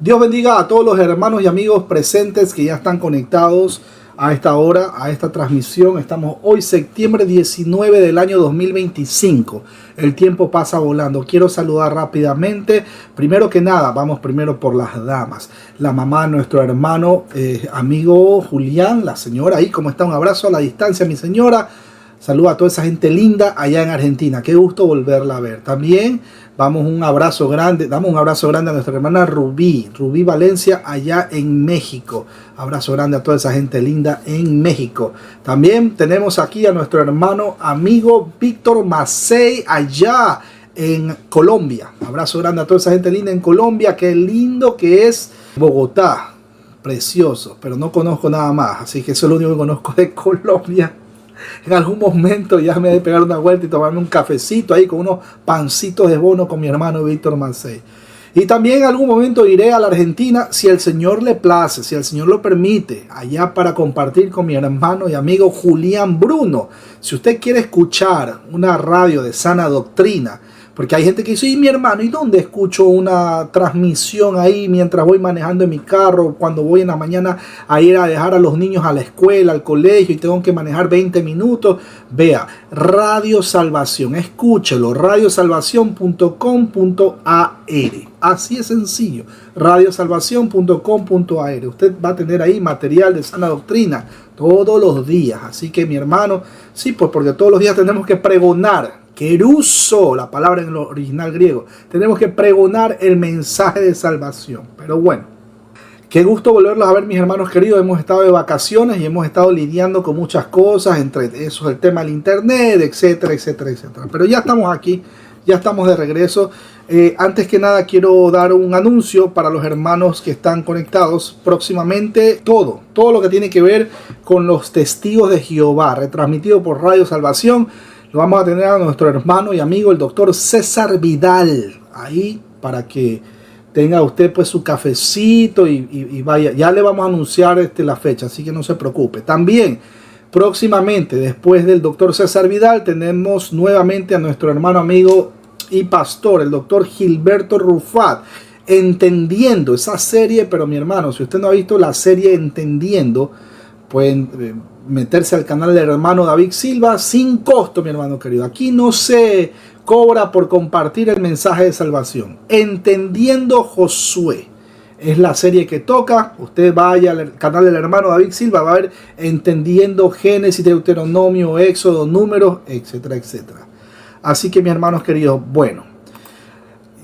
Dios bendiga a todos los hermanos y amigos presentes que ya están conectados a esta hora, a esta transmisión. Estamos hoy septiembre 19 del año 2025. El tiempo pasa volando. Quiero saludar rápidamente. Primero que nada, vamos primero por las damas. La mamá de nuestro hermano, amigo Julián, la señora ahí, ¿cómo está? Un abrazo a la distancia, mi señora. Saluda a toda esa gente linda allá en Argentina. Qué gusto volverla a ver. También damos un abrazo grande a nuestra hermana Rubí Valencia allá en México. Abrazo grande a toda esa gente linda en México. También tenemos aquí a nuestro hermano amigo Víctor Macei allá en Colombia. Abrazo grande a toda esa gente linda en Colombia. Qué lindo que es Bogotá. Precioso, pero no conozco nada más. Así que eso es lo único que conozco de Colombia. En algún momento ya me voy a pegar una vuelta y tomarme un cafecito ahí con unos pancitos de bono con mi hermano Víctor Macei. Y también en algún momento iré a la Argentina, si el Señor le place, si el Señor lo permite, allá para compartir con mi hermano y amigo Julián Bruno. Si usted quiere escuchar una radio de sana doctrina, porque hay gente que dice, y mi hermano, ¿y dónde escucho una transmisión ahí mientras voy manejando en mi carro? Cuando voy en la mañana a ir a dejar a los niños a la escuela, al colegio y tengo que manejar 20 minutos. Vea, Radio Salvación, escúchelo, radiosalvación.com.ar. Así es sencillo, radiosalvación.com.ar. Usted va a tener ahí material de sana doctrina todos los días. Así que mi hermano, sí, pues porque todos los días tenemos que pregonar. Queruso, la palabra en el original griego. Tenemos que pregonar el mensaje de salvación. Pero bueno, qué gusto volverlos a ver, mis hermanos queridos. Hemos estado de vacaciones y hemos estado lidiando con muchas cosas, entre esos el tema del internet, etcétera, etcétera, etcétera. Pero ya estamos aquí, ya estamos de regreso. Antes que nada quiero dar un anuncio para los hermanos que están conectados. Próximamente todo lo que tiene que ver con los testigos de Jehová, retransmitido por Radio Salvación. Lo vamos a tener a nuestro hermano y amigo, el doctor César Vidal, ahí para que tenga usted pues su cafecito y vaya. Ya le vamos a anunciar la fecha, así que no se preocupe. También, próximamente, después del doctor César Vidal, tenemos nuevamente a nuestro hermano, amigo y pastor, el doctor Gilberto Rufat, entendiendo esa serie. Pero mi hermano, si usted no ha visto la serie Entendiendo, pueden meterse al canal del hermano David Silva sin costo, mi hermano querido. Aquí no se cobra por compartir el mensaje de salvación. Entendiendo Josué es la serie que toca. Usted vaya al canal del hermano David Silva, va a ver Entendiendo Génesis, Deuteronomio, Éxodo, Números, etcétera, etcétera. Así que, mis hermanos queridos, bueno,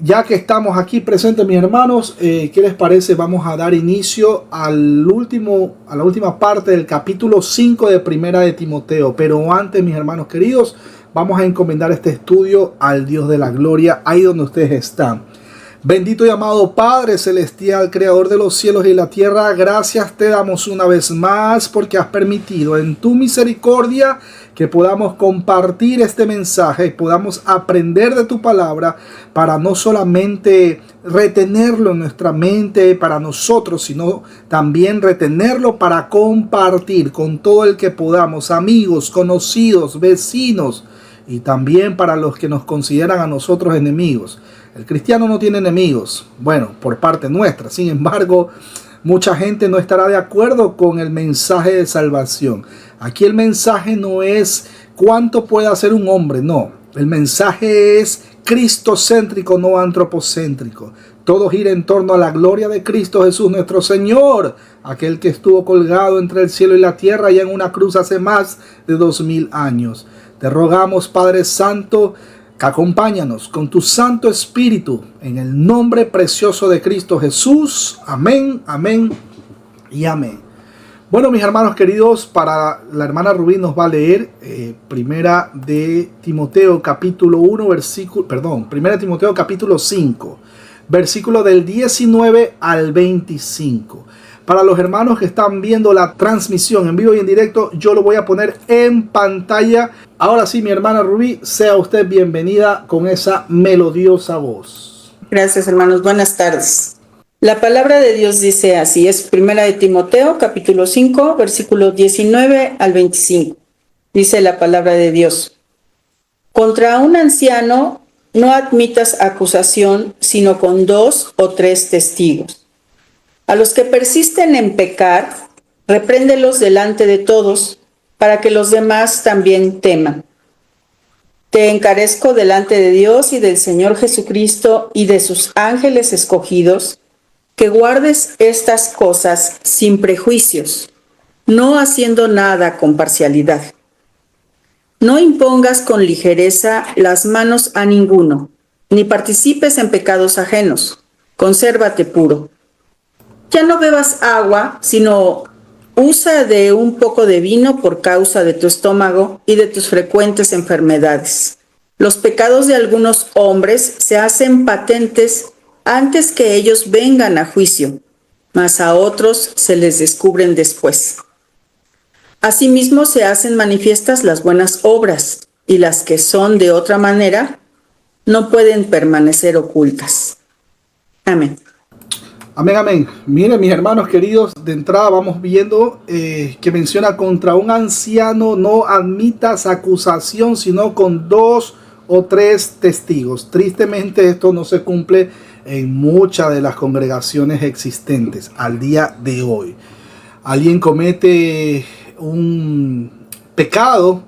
ya que estamos aquí presentes, mis hermanos, ¿qué les parece? Vamos a dar inicio a la última parte del capítulo 5 de Primera de Timoteo. Pero antes, mis hermanos queridos, vamos a encomendar este estudio al Dios de la gloria, ahí donde ustedes están. Bendito y amado Padre Celestial, Creador de los cielos y la tierra, gracias te damos una vez más porque has permitido en tu misericordia que podamos compartir este mensaje y podamos aprender de tu palabra para no solamente retenerlo en nuestra mente para nosotros, sino también retenerlo para compartir con todo el que podamos, amigos, conocidos, vecinos, y también para los que nos consideran a nosotros enemigos. El cristiano no tiene enemigos, bueno, por parte nuestra. Sin embargo, mucha gente no estará de acuerdo con el mensaje de salvación. Aquí el mensaje no es cuánto puede hacer un hombre, no. El mensaje es cristocéntrico, no antropocéntrico. Todo gira en torno a la gloria de Cristo Jesús nuestro Señor, aquel que estuvo colgado entre el cielo y la tierra y en una cruz hace más de 2000 años. Te rogamos, Padre Santo, que acompáñanos con tu Santo Espíritu en el nombre precioso de Cristo Jesús. Amén, amén y amén. Bueno, mis hermanos queridos, para la hermana Rubí nos va a leer Primera de Timoteo capítulo 5, versículo del 19 al 25. Para los hermanos que están viendo la transmisión en vivo y en directo, yo lo voy a poner en pantalla. Ahora sí, mi hermana Rubí, sea usted bienvenida con esa melodiosa voz. Gracias, hermanos. Buenas tardes. La palabra de Dios dice así, es Primera de Timoteo, capítulo 5, versículo 19 al 25. Dice la palabra de Dios: contra un anciano no admitas acusación, sino con 2 o 3 testigos. A los que persisten en pecar, repréndelos delante de todos, para que los demás también teman. Te encarezco delante de Dios y del Señor Jesucristo y de sus ángeles escogidos, que guardes estas cosas sin prejuicios, no haciendo nada con parcialidad. No impongas con ligereza las manos a ninguno, ni participes en pecados ajenos. Consérvate puro. Ya no bebas agua, sino usa de un poco de vino por causa de tu estómago y de tus frecuentes enfermedades. Los pecados de algunos hombres se hacen patentes antes que ellos vengan a juicio, mas a otros se les descubren después. Asimismo se hacen manifiestas las buenas obras, y las que son de otra manera no pueden permanecer ocultas. Amén. Amén, amén. Miren, mis hermanos queridos, de entrada vamos viendo que menciona: contra un anciano no admitas acusación, sino con 2 o 3 testigos. Tristemente esto no se cumple en muchas de las congregaciones existentes al día de hoy. Alguien comete un pecado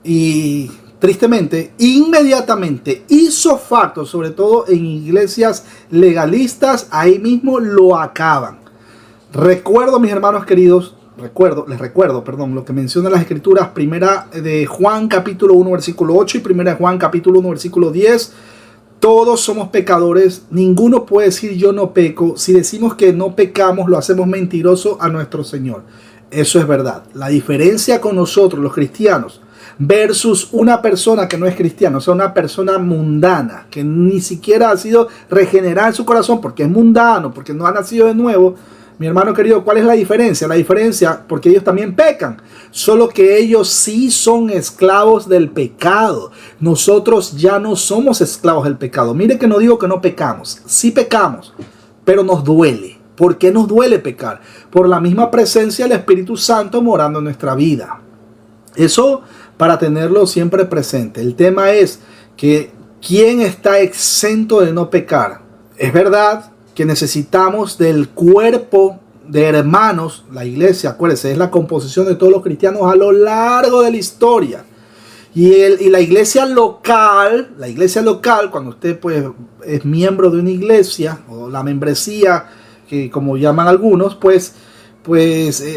y tristemente, inmediatamente, ipso facto, sobre todo en iglesias legalistas, ahí mismo lo acaban. Recuerdo, mis hermanos queridos, les recuerdo, lo que menciona las escrituras, primera de Juan capítulo 1 versículo 8 y primera de Juan capítulo 1 versículo 10. Todos somos pecadores, ninguno puede decir yo no peco. Si decimos que no pecamos, lo hacemos mentiroso a nuestro Señor. Eso es verdad. La diferencia con nosotros, los cristianos, versus una persona que no es cristiana, o sea, una persona mundana, que ni siquiera ha sido regenerada en su corazón porque es mundano, porque no ha nacido de nuevo. Mi hermano querido, ¿cuál es la diferencia? La diferencia, porque ellos también pecan, solo que ellos sí son esclavos del pecado. Nosotros ya no somos esclavos del pecado. Mire que no digo que no pecamos, sí pecamos, pero nos duele. ¿Por qué nos duele pecar? Por la misma presencia del Espíritu Santo morando en nuestra vida. Eso para tenerlo siempre presente. El tema es que ¿quién está exento de no pecar? Es verdad que necesitamos del cuerpo de hermanos. La iglesia, acuérdense, es la composición de todos los cristianos a lo largo de la historia. Y la iglesia local, cuando usted pues es miembro de una iglesia, o la membresía, que como llaman algunos, pues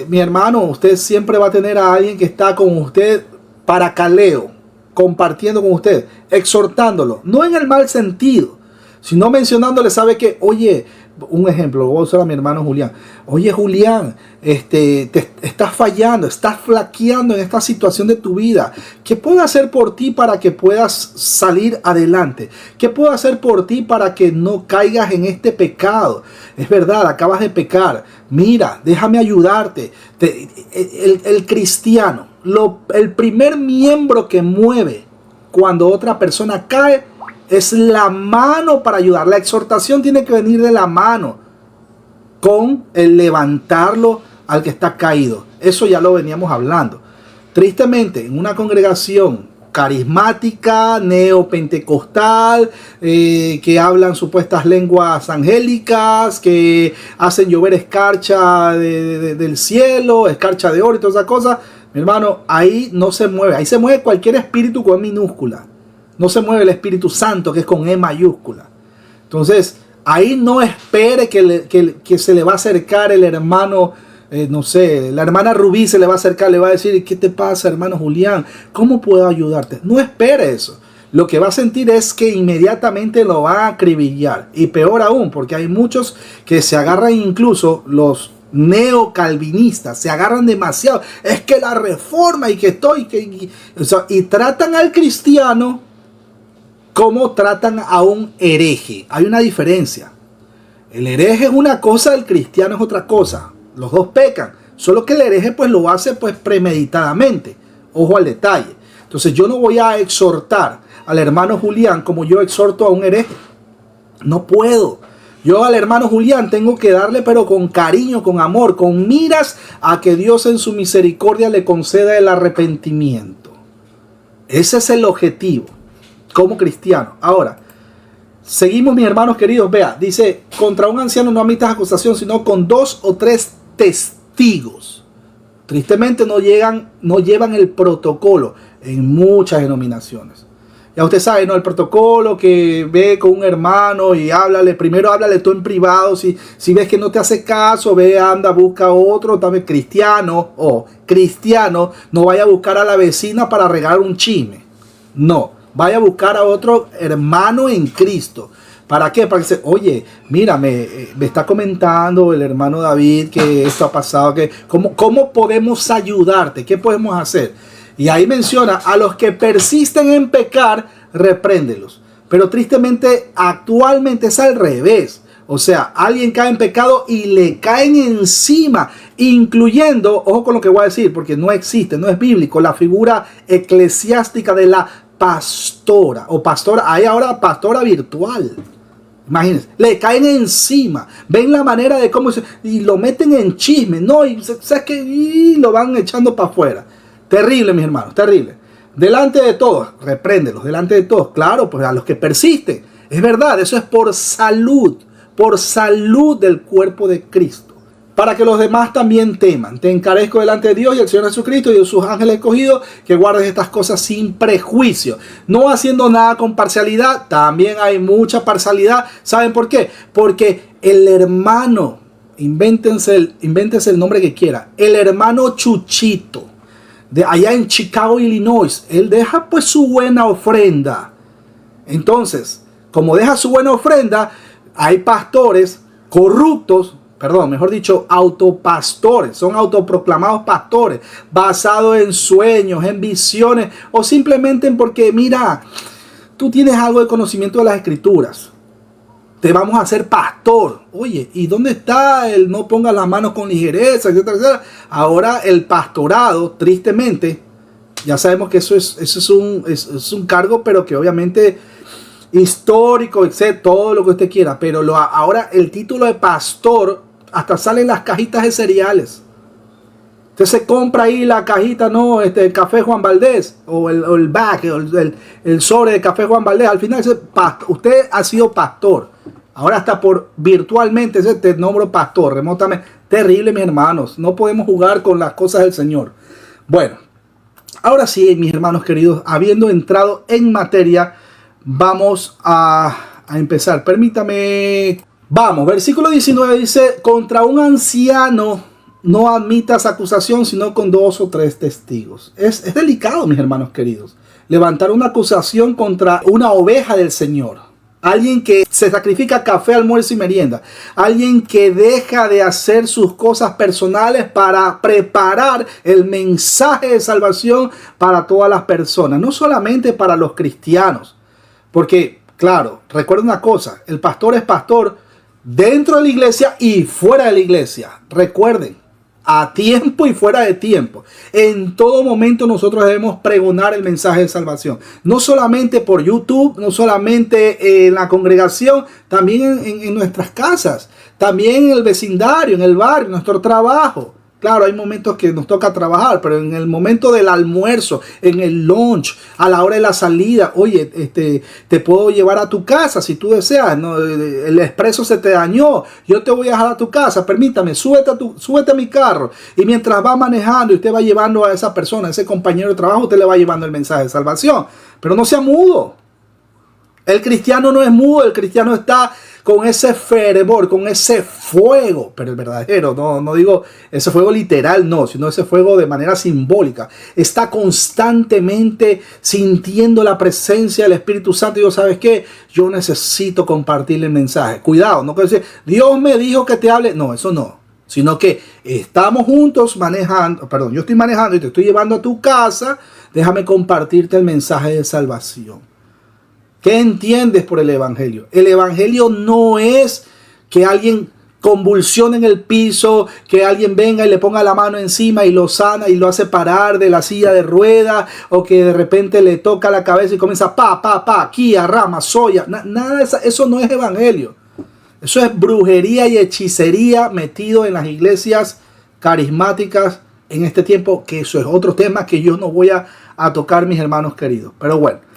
mi hermano, usted siempre va a tener a alguien que está con usted para caleo, compartiendo con usted, exhortándolo, no en el mal sentido, sino mencionándole, sabe que, oye, un ejemplo, voy a usar a mi hermano Julián. Oye, Julián, te estás fallando, estás flaqueando en esta situación de tu vida. ¿Qué puedo hacer por ti para que puedas salir adelante? ¿Qué puedo hacer por ti para que no caigas en este pecado? Es verdad, acabas de pecar. Mira, déjame ayudarte. El cristiano, el primer miembro que mueve cuando otra persona cae es la mano para ayudar. La exhortación tiene que venir de la mano con el levantarlo al que está caído. Eso ya lo veníamos hablando. Tristemente, en una congregación carismática, neopentecostal, que hablan supuestas lenguas angélicas, que hacen llover escarcha del cielo, escarcha de oro y todas esas cosas, mi hermano, ahí no se mueve. Ahí se mueve cualquier espíritu con E minúscula. No se mueve el Espíritu Santo, que es con E mayúscula. Entonces, ahí no espere que se le va a acercar el hermano, no sé, la hermana Rubí se le va a acercar, le va a decir, ¿qué te pasa, hermano Julián? ¿Cómo puedo ayudarte? No espere eso. Lo que va a sentir es que inmediatamente lo va a acribillar. Y peor aún, porque hay muchos que se agarran, incluso los neocalvinistas, se agarran demasiado. Es que la reforma y que estoy... y tratan al cristiano como tratan a un hereje. Hay una diferencia. El hereje es una cosa, el cristiano es otra cosa. Los dos pecan. Solo que el hereje pues lo hace pues premeditadamente. Ojo al detalle. Entonces yo no voy a exhortar al hermano Julián como yo exhorto a un hereje. No puedo. Yo al hermano Julián tengo que darle, pero con cariño, con amor, con miras a que Dios en su misericordia le conceda el arrepentimiento. Ese es el objetivo como cristiano. Ahora, Seguimos, mis hermanos queridos. Vea, dice, contra un anciano no admitas acusación, sino con 2 o 3 testigos. Tristemente no llevan el protocolo en muchas denominaciones. Ya usted sabe, ¿no? El protocolo que ve con un hermano y primero háblale tú en privado. Si ves que no te hace caso, anda, busca otro, también cristiano, no vaya a buscar a la vecina para regalar un chisme. No, vaya a buscar a otro hermano en Cristo. ¿Para qué? Para que se, oye, mira, me está comentando el hermano David que esto ha pasado, que ¿cómo podemos ayudarte? ¿Qué podemos hacer? Y ahí menciona, a los que persisten en pecar, repréndelos. Pero tristemente, actualmente es al revés. O sea, alguien cae en pecado y le caen encima, incluyendo, ojo con lo que voy a decir, porque no existe, no es bíblico, la figura eclesiástica de la pastora o pastora. Hay ahora pastora virtual. Imagínense, le caen encima, ven la manera de cómo y lo meten en chisme, ¿no? Y lo van echando para afuera. Terrible, mis hermanos, terrible. Delante de todos, repréndelos, delante de todos. Claro, pues a los que persisten. Es verdad, eso es por salud del cuerpo de Cristo. Para que los demás también teman. Te encarezco delante de Dios y el Señor Jesucristo y de sus ángeles escogidos que guardes estas cosas sin prejuicio. No haciendo nada con parcialidad. También hay mucha parcialidad. ¿Saben por qué? Porque el hermano, invéntense el nombre que quiera, el hermano Chuchito, de allá en Chicago, Illinois, él deja pues su buena ofrenda. Entonces, como deja su buena ofrenda, hay pastores corruptos, mejor dicho, autopastores, son autoproclamados pastores, basados en sueños, en visiones, o simplemente porque, mira, tú tienes algo de conocimiento de las escrituras, te vamos a hacer pastor. Oye, ¿y dónde está el no ponga las manos con ligereza, etcétera, etcétera? Ahora el pastorado, tristemente, ya sabemos que eso es un cargo, pero que obviamente histórico, etcétera, todo lo que usted quiera. Pero ahora el título de pastor hasta sale en las cajitas de cereales. Usted se compra ahí la cajita, ¿no? Café Juan Valdés, o el bag, el sobre de Café Juan Valdés. Al final dice, usted ha sido pastor. Ahora hasta virtualmente te nombro pastor, remotamente. Terrible, mis hermanos. No podemos jugar con las cosas del Señor. Bueno, ahora sí, mis hermanos queridos, habiendo entrado en materia, vamos a empezar. Permítame. Vamos, versículo 19 dice, contra un anciano no admitas acusación, sino con 2 o 3 testigos. Es delicado, mis hermanos queridos, levantar una acusación contra una oveja del Señor. Alguien que se sacrifica café, almuerzo y merienda. Alguien que deja de hacer sus cosas personales para preparar el mensaje de salvación para todas las personas. No solamente para los cristianos. Porque, claro, recuerden una cosa. El pastor es pastor dentro de la iglesia y fuera de la iglesia. Recuerden. A tiempo y fuera de tiempo. En todo momento nosotros debemos pregonar el mensaje de salvación. No solamente por YouTube, no solamente en la congregación, también en nuestras casas, también en el vecindario, en el barrio, en nuestro trabajo. Claro, hay momentos que nos toca trabajar, pero en el momento del almuerzo, en el lunch, a la hora de la salida, oye, te puedo llevar a tu casa si tú deseas, ¿no? El expreso se te dañó, yo te voy a dejar a tu casa, permítame, súbete a mi carro. Y mientras va manejando y usted va llevando a esa persona, a ese compañero de trabajo, usted le va llevando el mensaje de salvación. Pero no sea mudo. El cristiano no es mudo, el cristiano está con ese fervor, con ese fuego, pero el verdadero, no digo ese fuego literal, no, sino ese fuego de manera simbólica. Está constantemente sintiendo la presencia del Espíritu Santo y digo, ¿sabes qué? Yo necesito compartirle el mensaje. Cuidado, no quiero decir, Dios me dijo que te hable. No, eso no. Sino que estamos juntos manejando, yo estoy manejando y te estoy llevando a tu casa, déjame compartirte el mensaje de salvación. ¿Qué entiendes por el evangelio? El evangelio no es que alguien convulsione en el piso, que alguien venga y le ponga la mano encima y lo sana y lo hace parar de la silla de ruedas, o que de repente le toca la cabeza y comienza kia, rama, soya. Nada de eso no es evangelio. Eso es brujería y hechicería metido en las iglesias carismáticas en este tiempo, que eso es otro tema que yo no voy a tocar, mis hermanos queridos. Pero bueno.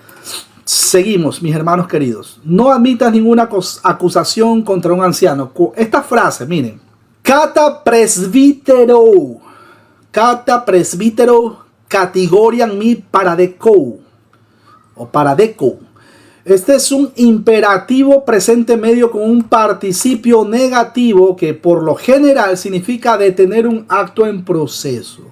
Seguimos, mis hermanos queridos. No admitas ninguna acusación contra un anciano. Esta frase, miren. Cata presbítero categorian mi paradeco o paradeco. Este es un imperativo presente medio con un participio negativo que por lo general significa detener un acto en proceso.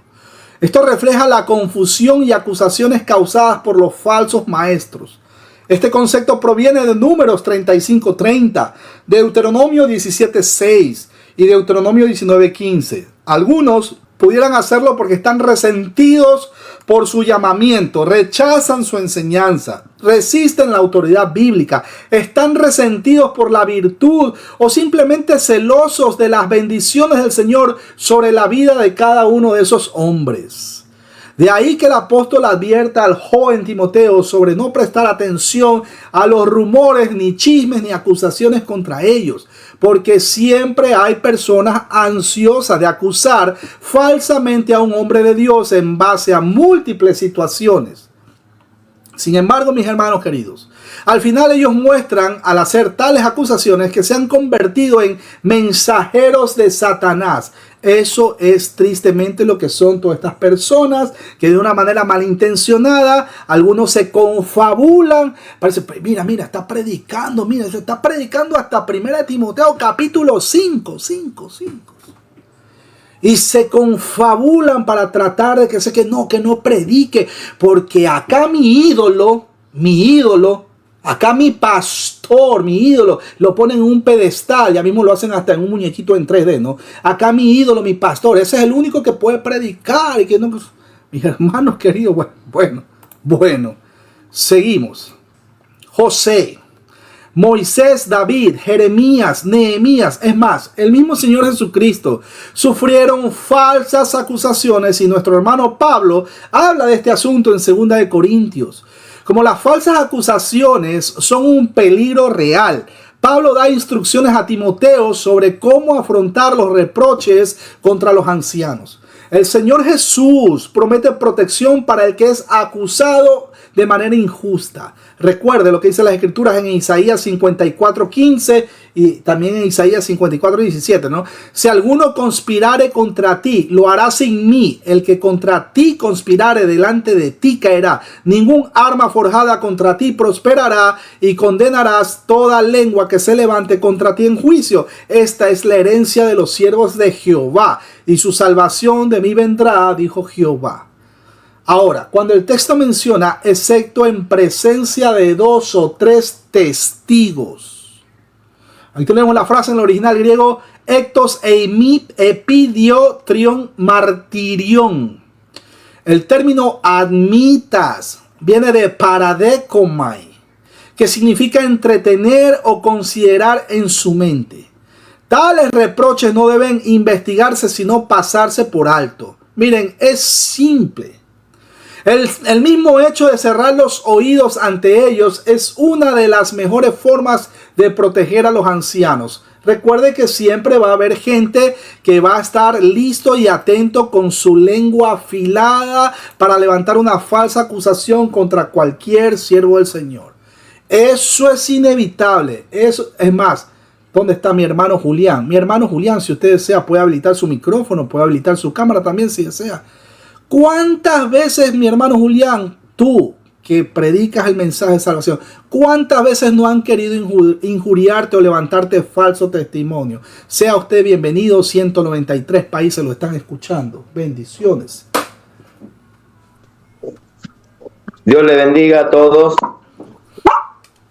Esto refleja la confusión y acusaciones causadas por los falsos maestros. Este concepto proviene de Números 35:30, Deuteronomio 17:6 y Deuteronomio 19:15. Algunos pudieran hacerlo porque están resentidos por su llamamiento, rechazan su enseñanza, resisten la autoridad bíblica, están resentidos por la virtud o simplemente celosos de las bendiciones del Señor sobre la vida de cada uno de esos hombres. De ahí que el apóstol advierta al joven Timoteo sobre no prestar atención a los rumores, ni chismes, ni acusaciones contra ellos, porque siempre hay personas ansiosas de acusar falsamente a un hombre de Dios en base a múltiples situaciones. Sin embargo, mis hermanos queridos, al final ellos muestran al hacer tales acusaciones que se han convertido en mensajeros de Satanás. Eso es tristemente lo que son todas estas personas que de una manera malintencionada, algunos se confabulan. Parece, mira, está predicando, se está predicando hasta 1 Timoteo capítulo 5. Y se confabulan para tratar de que no predique, porque acá mi ídolo, acá mi pastor, mi ídolo, lo ponen en un pedestal, ya mismo lo hacen hasta en un muñequito en 3D, ¿no? Acá mi ídolo, mi pastor, ese es el único que puede predicar y que no... Mis hermanos queridos, bueno, seguimos. José, Moisés, David, Jeremías, Nehemías, es más, el mismo Señor Jesucristo sufrieron falsas acusaciones y nuestro hermano Pablo habla de este asunto en 2 Corintios. Como las falsas acusaciones son un peligro real, Pablo da instrucciones a Timoteo sobre cómo afrontar los reproches contra los ancianos. El Señor Jesús promete protección para el que es acusado de manera injusta. Recuerde lo que dice las Escrituras en Isaías 54:15 y también en Isaías 54:17, ¿no? Si alguno conspirare contra ti, lo hará sin mí. El que contra ti conspirare, delante de ti caerá. Ningún arma forjada contra ti prosperará, y condenarás toda lengua que se levante contra ti en juicio. Esta es la herencia de los siervos de Jehová, y su salvación de mí vendrá, dijo Jehová. Ahora, cuando el texto menciona, excepto en presencia de 2 o 3 testigos. Aquí tenemos la frase en el original griego, ectos epidiotrion martirion. El término admitas viene de paradekomai, que significa entretener o considerar en su mente. Tales reproches no deben investigarse, sino pasarse por alto. Miren, es simple. El mismo hecho de cerrar los oídos ante ellos es una de las mejores formas de proteger a los ancianos. Recuerde que siempre va a haber gente que va a estar listo y atento con su lengua afilada para levantar una falsa acusación contra cualquier siervo del Señor. Eso es inevitable. Eso, es más, ¿dónde está mi hermano Julián? Mi hermano Julián, si usted desea, puede habilitar su micrófono, puede habilitar su cámara también si desea. ¿Cuántas veces, mi hermano Julián, tú que predicas el mensaje de salvación, cuántas veces no han querido injuriarte o levantarte falso testimonio? Sea usted bienvenido, 193 países lo están escuchando. Bendiciones. Dios le bendiga a todos.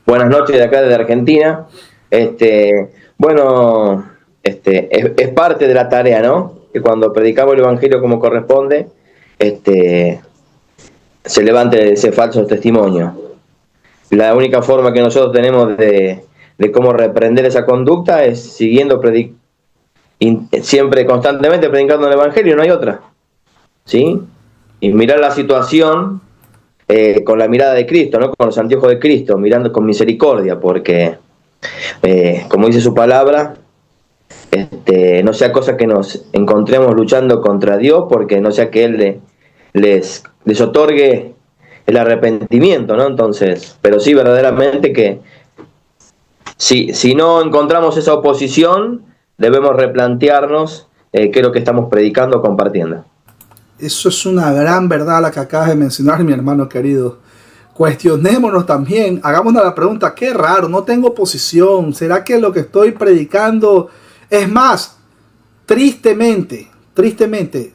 Buenas noches de acá desde Argentina. Es parte de la tarea, ¿no? Que cuando predicamos el evangelio como corresponde, se levante ese falso testimonio. La única forma que nosotros tenemos de cómo reprender esa conducta es siguiendo siempre constantemente predicando el evangelio, no hay otra, ¿sí? Y mirar la situación con la mirada de Cristo, ¿no? Con los anteojos de Cristo, mirando con misericordia, porque como dice su palabra, no sea cosa que nos encontremos luchando contra Dios, porque no sea que Él les otorgue el arrepentimiento, ¿no? Entonces, pero sí, verdaderamente que si no encontramos esa oposición, debemos replantearnos qué es lo que estamos predicando o compartiendo. Eso es una gran verdad la que acabas de mencionar, mi hermano querido. Cuestionémonos también, hagámonos la pregunta, qué raro, no tengo oposición, ¿será que lo que estoy predicando es más? Tristemente,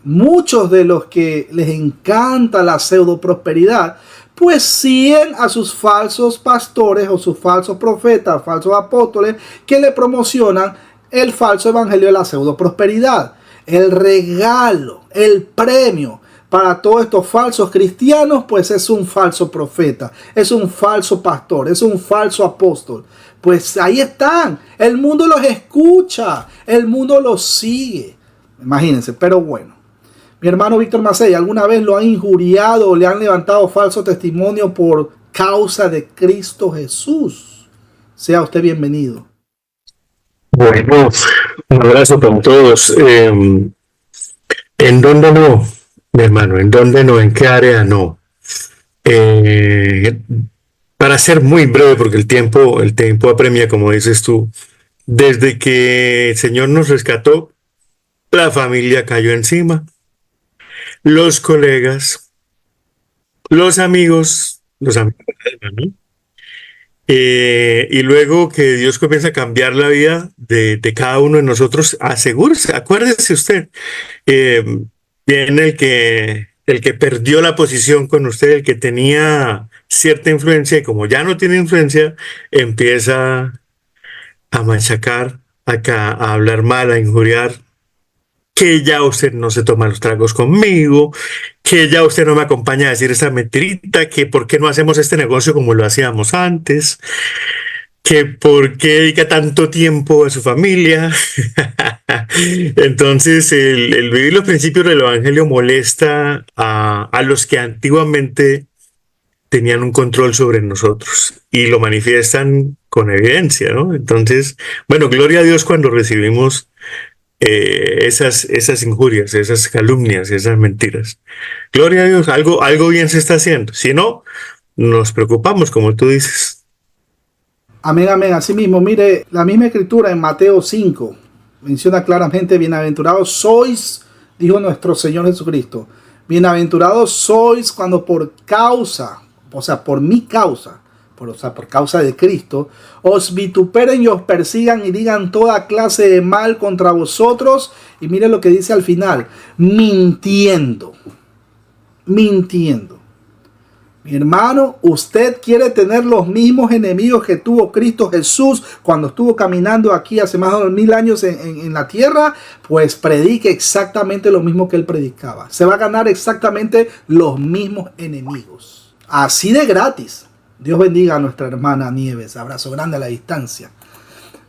muchos de los que les encanta la pseudo prosperidad, pues siguen a sus falsos pastores o sus falsos profetas, falsos apóstoles que le promocionan el falso evangelio de la pseudo prosperidad. El regalo, el premio para todos estos falsos cristianos, pues es un falso profeta, es un falso pastor, es un falso apóstol. Pues ahí están, el mundo los escucha, el mundo los sigue. Imagínense, pero bueno. Mi hermano Víctor Macei, ¿alguna vez lo han injuriado o le han levantado falso testimonio por causa de Cristo Jesús? Sea usted bienvenido. Bueno, un abrazo para todos. ¿En dónde no, mi hermano? ¿En dónde no? ¿En qué área no? Eh, para ser muy breve, porque el tiempo apremia, como dices tú, desde que el Señor nos rescató, la familia cayó encima, los colegas, los amigos, ¿no? Y luego que Dios comienza a cambiar la vida de cada uno de nosotros, asegúrese, acuérdese usted, eh, viene el que perdió la posición con usted, el que tenía cierta influencia, y como ya no tiene influencia, empieza a machacar, a hablar mal, a injuriar, que ya usted no se toma los tragos conmigo, que ya usted no me acompaña a decir esa mentirita, que por qué no hacemos este negocio como lo hacíamos antes, que por qué dedica tanto tiempo a su familia. Entonces, el vivir los principios del Evangelio molesta a los que antiguamente tenían un control sobre nosotros y lo manifiestan con evidencia, ¿no? Entonces, bueno, gloria a Dios cuando recibimos esas injurias, esas calumnias, esas mentiras. Gloria a Dios, algo bien se está haciendo. Si no, nos preocupamos, como tú dices. Amén, amén. Así mismo, mire, la misma escritura en Mateo 5 menciona claramente, bienaventurados sois, dijo nuestro Señor Jesucristo, bienaventurados sois cuando por causa, o sea, por mi causa, por causa de Cristo, os vituperen y os persigan y digan toda clase de mal contra vosotros. Y mire lo que dice al final, mintiendo. Mi hermano, usted quiere tener los mismos enemigos que tuvo Cristo Jesús cuando estuvo caminando aquí hace más de 2000 años en la tierra, pues predique exactamente lo mismo que él predicaba. Se va a ganar exactamente los mismos enemigos. Así de gratis. Dios bendiga a nuestra hermana Nieves. Abrazo grande a la distancia.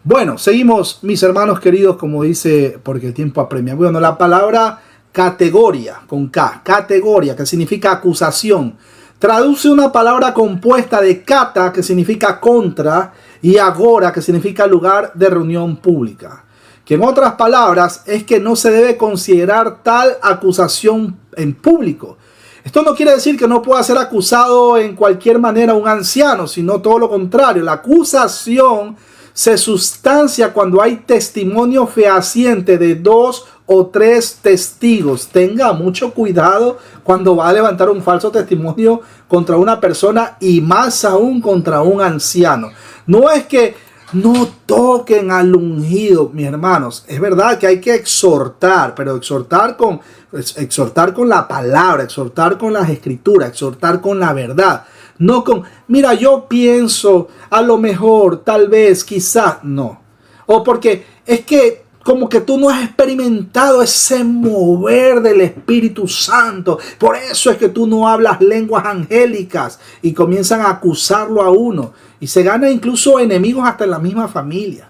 Bueno, seguimos, mis hermanos queridos, como dice, porque el tiempo apremia. Bueno, la palabra categoría, con K, categoría, que significa acusación, traduce una palabra compuesta de kata, que significa contra, y agora, que significa lugar de reunión pública. Que en otras palabras es que no se debe considerar tal acusación en público. Esto no quiere decir que no pueda ser acusado en cualquier manera un anciano, sino todo lo contrario. La acusación se sustancia cuando hay testimonio fehaciente de 2 o 3 testigos. Tenga mucho cuidado cuando va a levantar un falso testimonio contra una persona y más aún contra un anciano. No es que no toquen al ungido, mis hermanos. Es verdad que hay que exhortar, pero exhortar con la palabra, exhortar con las escrituras, exhortar con la verdad. No con, mira, yo pienso, a lo mejor, tal vez, quizás, no. O porque es que como que tú no has experimentado ese mover del Espíritu Santo. Por eso es que tú no hablas lenguas angélicas y comienzan a acusarlo a uno. Y se gana incluso enemigos hasta en la misma familia.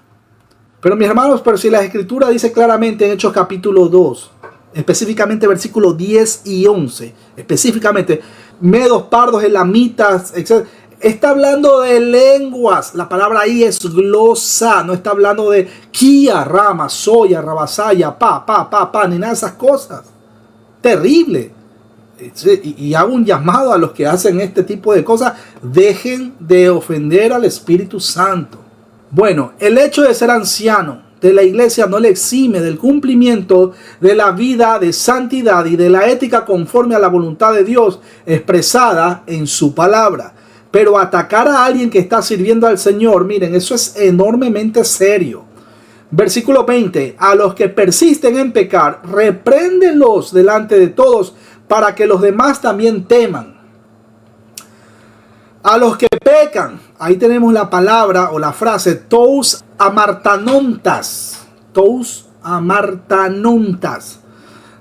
Pero mis hermanos, pero si la Escritura dice claramente en Hechos capítulo 2, específicamente versículos 10 y 11, específicamente, medos, pardos, elamitas, etc. Está hablando de lenguas. La palabra ahí es glosa. No está hablando de kia, rama, soya, rabasaya, pa, ni nada de esas cosas. Terrible. Y hago un llamado a los que hacen este tipo de cosas: dejen de ofender al Espíritu Santo. Bueno, el hecho de ser anciano de la iglesia no le exime del cumplimiento de la vida de santidad y de la ética conforme a la voluntad de Dios expresada en su palabra. Pero atacar a alguien que está sirviendo al Señor, miren, eso es enormemente serio. Versículo 20: a los que persisten en pecar, repréndelos delante de todos, para que los demás también teman. A los que pecan, ahí tenemos la palabra o la frase tous amartanontas. Tous amartanontas.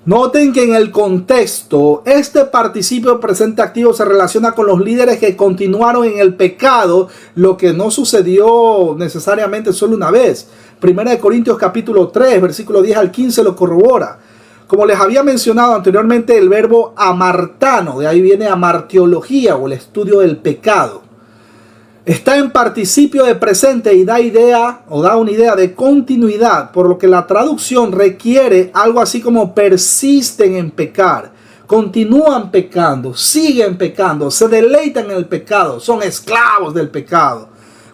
Noten que en el contexto, este participio presente activo se relaciona con los líderes que continuaron en el pecado, lo que no sucedió necesariamente solo una vez. Primera de Corintios capítulo 3, versículo 10 al 15 lo corrobora. Como les había mencionado anteriormente, el verbo amartano, de ahí viene amartiología o el estudio del pecado, está en participio de presente y da una idea de continuidad, por lo que la traducción requiere algo así como persisten en pecar, continúan pecando, siguen pecando, se deleitan en el pecado, son esclavos del pecado.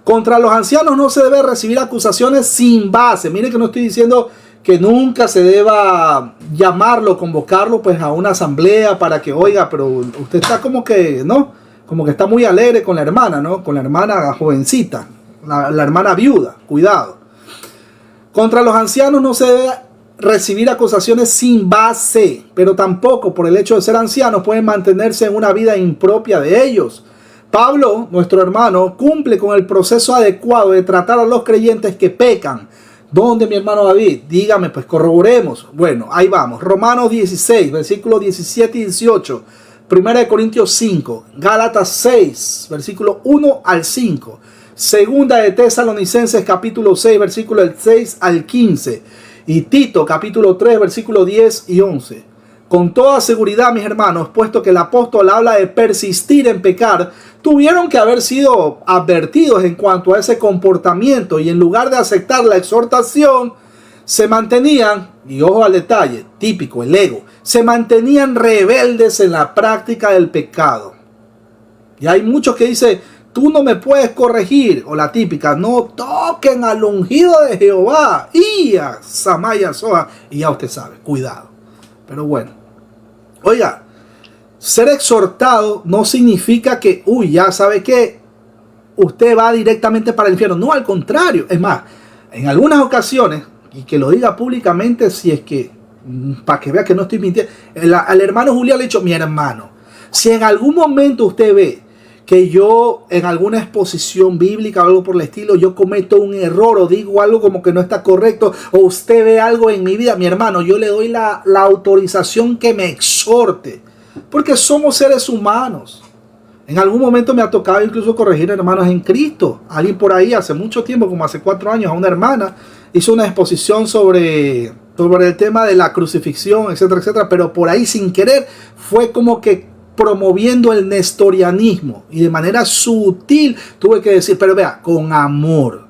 Contra los ancianos no se debe recibir acusaciones sin base. Miren que no estoy diciendo que nunca se deba llamarlo, convocarlo pues a una asamblea para que oiga, pero usted está como que, ¿no? Como que está muy alegre con la hermana, ¿no? Con la hermana jovencita, la hermana viuda, cuidado. Contra los ancianos no se debe recibir acusaciones sin base, pero tampoco por el hecho de ser ancianos pueden mantenerse en una vida impropia de ellos. Pablo, nuestro hermano, cumple con el proceso adecuado de tratar a los creyentes que pecan. ¿Dónde, mi hermano David? Dígame, pues corroboremos. Bueno, ahí vamos. Romanos 16, versículos 17 y 18. Primera de Corintios 5. Gálatas 6, versículo 1 al 5. Segunda de Tesalonicenses, capítulo 6, versículo del 6 al 15. Y Tito, capítulo 3, versículo 10 y 11. Con toda seguridad, mis hermanos, puesto que el apóstol habla de persistir en pecar, tuvieron que haber sido advertidos en cuanto a ese comportamiento, y en lugar de aceptar la exhortación, se mantenían, y ojo al detalle, típico, el ego, se mantenían rebeldes en la práctica del pecado. Y hay muchos que dicen: tú no me puedes corregir, o la típica: no toquen al ungido de Jehová, y a Samaya Soa, y ya usted sabe, cuidado. Pero bueno, oiga, ser exhortado no significa que, ya sabe que usted va directamente para el infierno. No, al contrario. Es más, en algunas ocasiones, y que lo diga públicamente si es que, para que vea que no estoy mintiendo, al hermano Julián le he dicho: mi hermano, si en algún momento usted ve que yo en alguna exposición bíblica o algo por el estilo, yo cometo un error o digo algo como que no está correcto, o usted ve algo en mi vida, mi hermano, yo le doy la autorización que me exhorte, porque somos seres humanos. En algún momento me ha tocado incluso corregir hermanos en Cristo. Alguien por ahí hace mucho tiempo, como hace 4 años, a una hermana hizo una exposición sobre el tema de la crucifixión, etcétera, etcétera, pero por ahí sin querer fue como que promoviendo el nestorianismo, y de manera sutil tuve que decir, pero vea, con amor,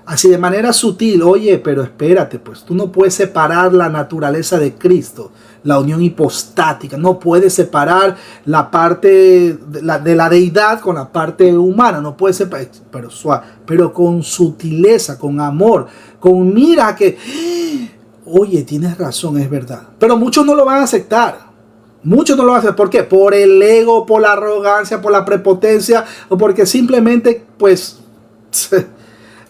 así de manera sutil: oye, pero espérate, pues tú no puedes separar la naturaleza de Cristo, la unión hipostática, no puedes separar la parte de la deidad con la parte humana, no puedes separar, pero suave, pero con sutileza, con amor, con mira que, oye, tienes razón, es verdad. Pero muchos no lo van a aceptar. Muchos no lo hacen. ¿Por qué? Por el ego, por la arrogancia, por la prepotencia, o porque simplemente, pues,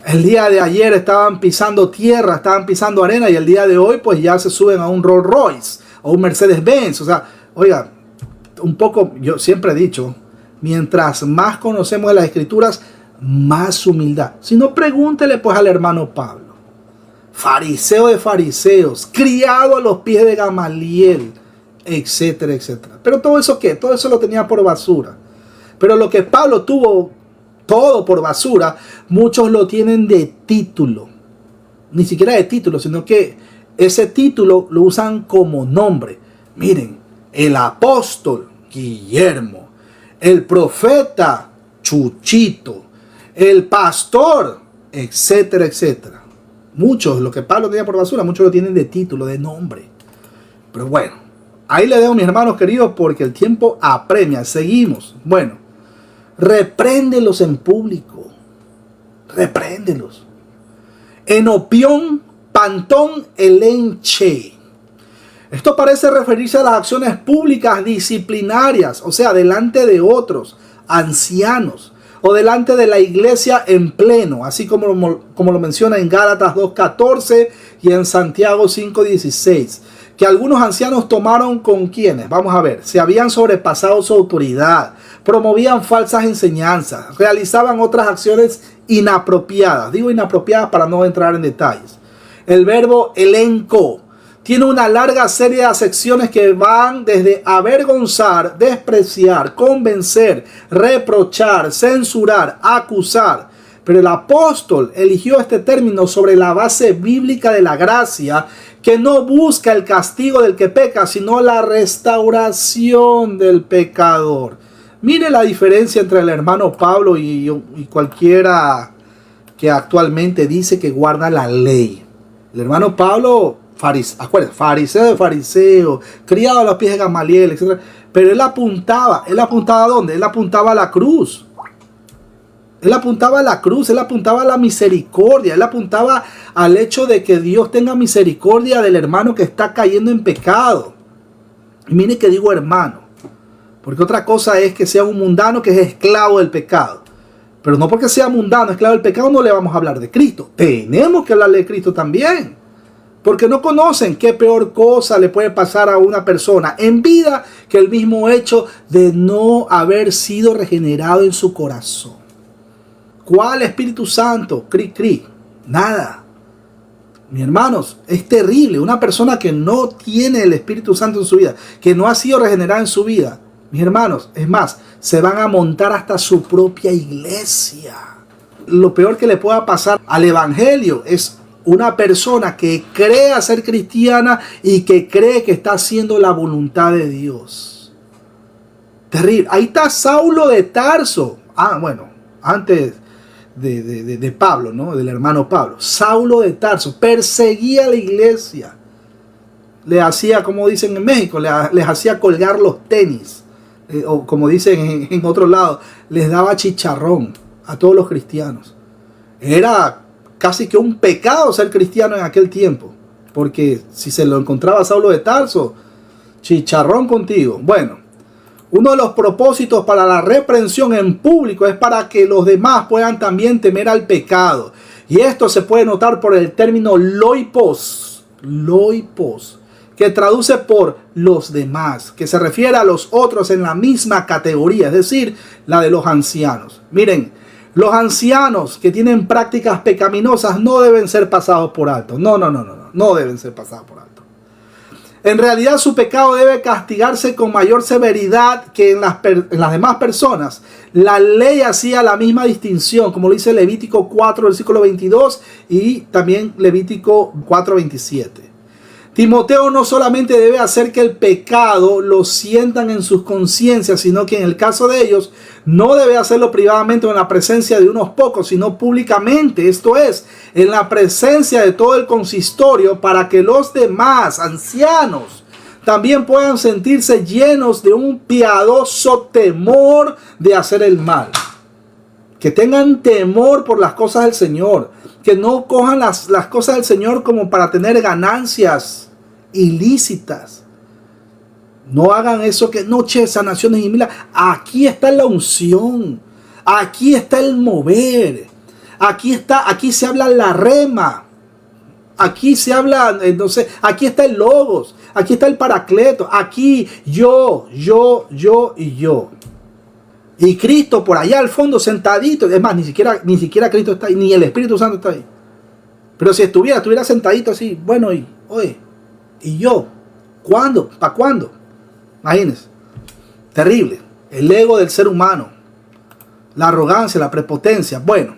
el día de ayer estaban pisando tierra, estaban pisando arena, y el día de hoy, pues, ya se suben a un Rolls Royce o un Mercedes Benz. O sea, oiga, un poco, yo siempre he dicho, mientras más conocemos de las Escrituras, más humildad. Si no, pregúntele pues al hermano Pablo, fariseo de fariseos, criado a los pies de Gamaliel, etcétera, etcétera. Pero todo eso, ¿qué? Todo eso lo tenía por basura. Pero lo que Pablo tuvo todo por basura, muchos lo tienen de título. Ni siquiera de título, sino que ese título lo usan como nombre. Miren, el apóstol Guillermo, el profeta Chuchito, el pastor, etcétera, etcétera. Muchos, lo que Pablo tenía por basura, muchos lo tienen de título, de nombre. Pero bueno, Ahí le dejo, mis hermanos queridos, porque el tiempo apremia. Seguimos. Bueno, repréndelos en público. Repréndelos. Enopión, pantón, elenche. Esto parece referirse a las acciones públicas disciplinarias, o sea, delante de otros ancianos o delante de la iglesia en pleno, así como lo menciona en Gálatas 2:14 y en Santiago 5:16, que algunos ancianos tomaron con quienes, vamos a ver, se habían sobrepasado su autoridad, promovían falsas enseñanzas, realizaban otras acciones inapropiadas. Digo inapropiadas para no entrar en detalles. El verbo elenco tiene una larga serie de acepciones que van desde avergonzar, despreciar, convencer, reprochar, censurar, acusar. Pero el apóstol eligió este término sobre la base bíblica de la gracia, que no busca el castigo del que peca, sino la restauración del pecador. Mire la diferencia entre el hermano Pablo y cualquiera que actualmente dice que guarda la ley. El hermano Pablo, fariseo de fariseo, criado a los pies de Gamaliel, etc. Pero él apuntaba ¿a dónde? Él apuntaba a la cruz. Él apuntaba a la cruz, él apuntaba a la misericordia, él apuntaba al hecho de que Dios tenga misericordia del hermano que está cayendo en pecado. Y mire que digo hermano, porque otra cosa es que sea un mundano que es esclavo del pecado. Pero no porque sea mundano, esclavo del pecado, no le vamos a hablar de Cristo. Tenemos que hablarle de Cristo también. Porque no conocen qué peor cosa le puede pasar a una persona en vida que el mismo hecho de no haber sido regenerado en su corazón. ¿Cuál Espíritu Santo? Cri. Nada. Mis hermanos, es terrible. Una persona que no tiene el Espíritu Santo en su vida, que no ha sido regenerada en su vida, mis hermanos, es más, se van a montar hasta su propia iglesia. Lo peor que le pueda pasar al evangelio es una persona que cree ser cristiana y que cree que está haciendo la voluntad de Dios. Terrible. Ahí está Saulo de Tarso. Bueno, antes de Pablo, ¿no? Del hermano Pablo. Saulo de Tarso perseguía a la iglesia. Le hacía, como dicen en México, les hacía colgar los tenis. O como dicen en otro lado, les daba chicharrón a todos los cristianos. Era casi que un pecado ser cristiano en aquel tiempo, porque si se lo encontraba Saulo de Tarso, chicharrón contigo. Bueno, uno de los propósitos para la reprensión en público es para que los demás puedan también temer al pecado. Y esto se puede notar por el término loipos, que traduce por los demás, que se refiere a los otros en la misma categoría, es decir, la de los ancianos. Miren, los ancianos que tienen prácticas pecaminosas no deben ser pasados por alto. No deben ser pasados por alto. En realidad su pecado debe castigarse con mayor severidad que en las demás personas. La ley hacía la misma distinción, como lo dice Levítico 4, versículo 22 y también Levítico 4, 27. Timoteo no solamente debe hacer que el pecado lo sientan en sus conciencias, sino que en el caso de ellos no debe hacerlo privadamente o en la presencia de unos pocos, sino públicamente, esto es, en la presencia de todo el consistorio, para que los demás ancianos también puedan sentirse llenos de un piadoso temor de hacer el mal. Que tengan temor por las cosas del Señor, que no cojan las cosas del Señor como para tener ganancias ilícitas. No hagan eso que noche, sanaciones y milagros. Aquí está la unción. Aquí está el mover. Aquí se habla la rema. Aquí se habla, entonces, aquí está el logos. Aquí está el paracleto. Aquí yo y yo. Y Cristo por allá al fondo sentadito. Es más, ni siquiera Cristo está ahí, ni el Espíritu Santo está ahí. Pero si estuviera sentadito así, bueno, ¿y yo? ¿Cuándo? ¿Para cuándo? Imagínense. Terrible. El ego del ser humano. La arrogancia, la prepotencia. Bueno,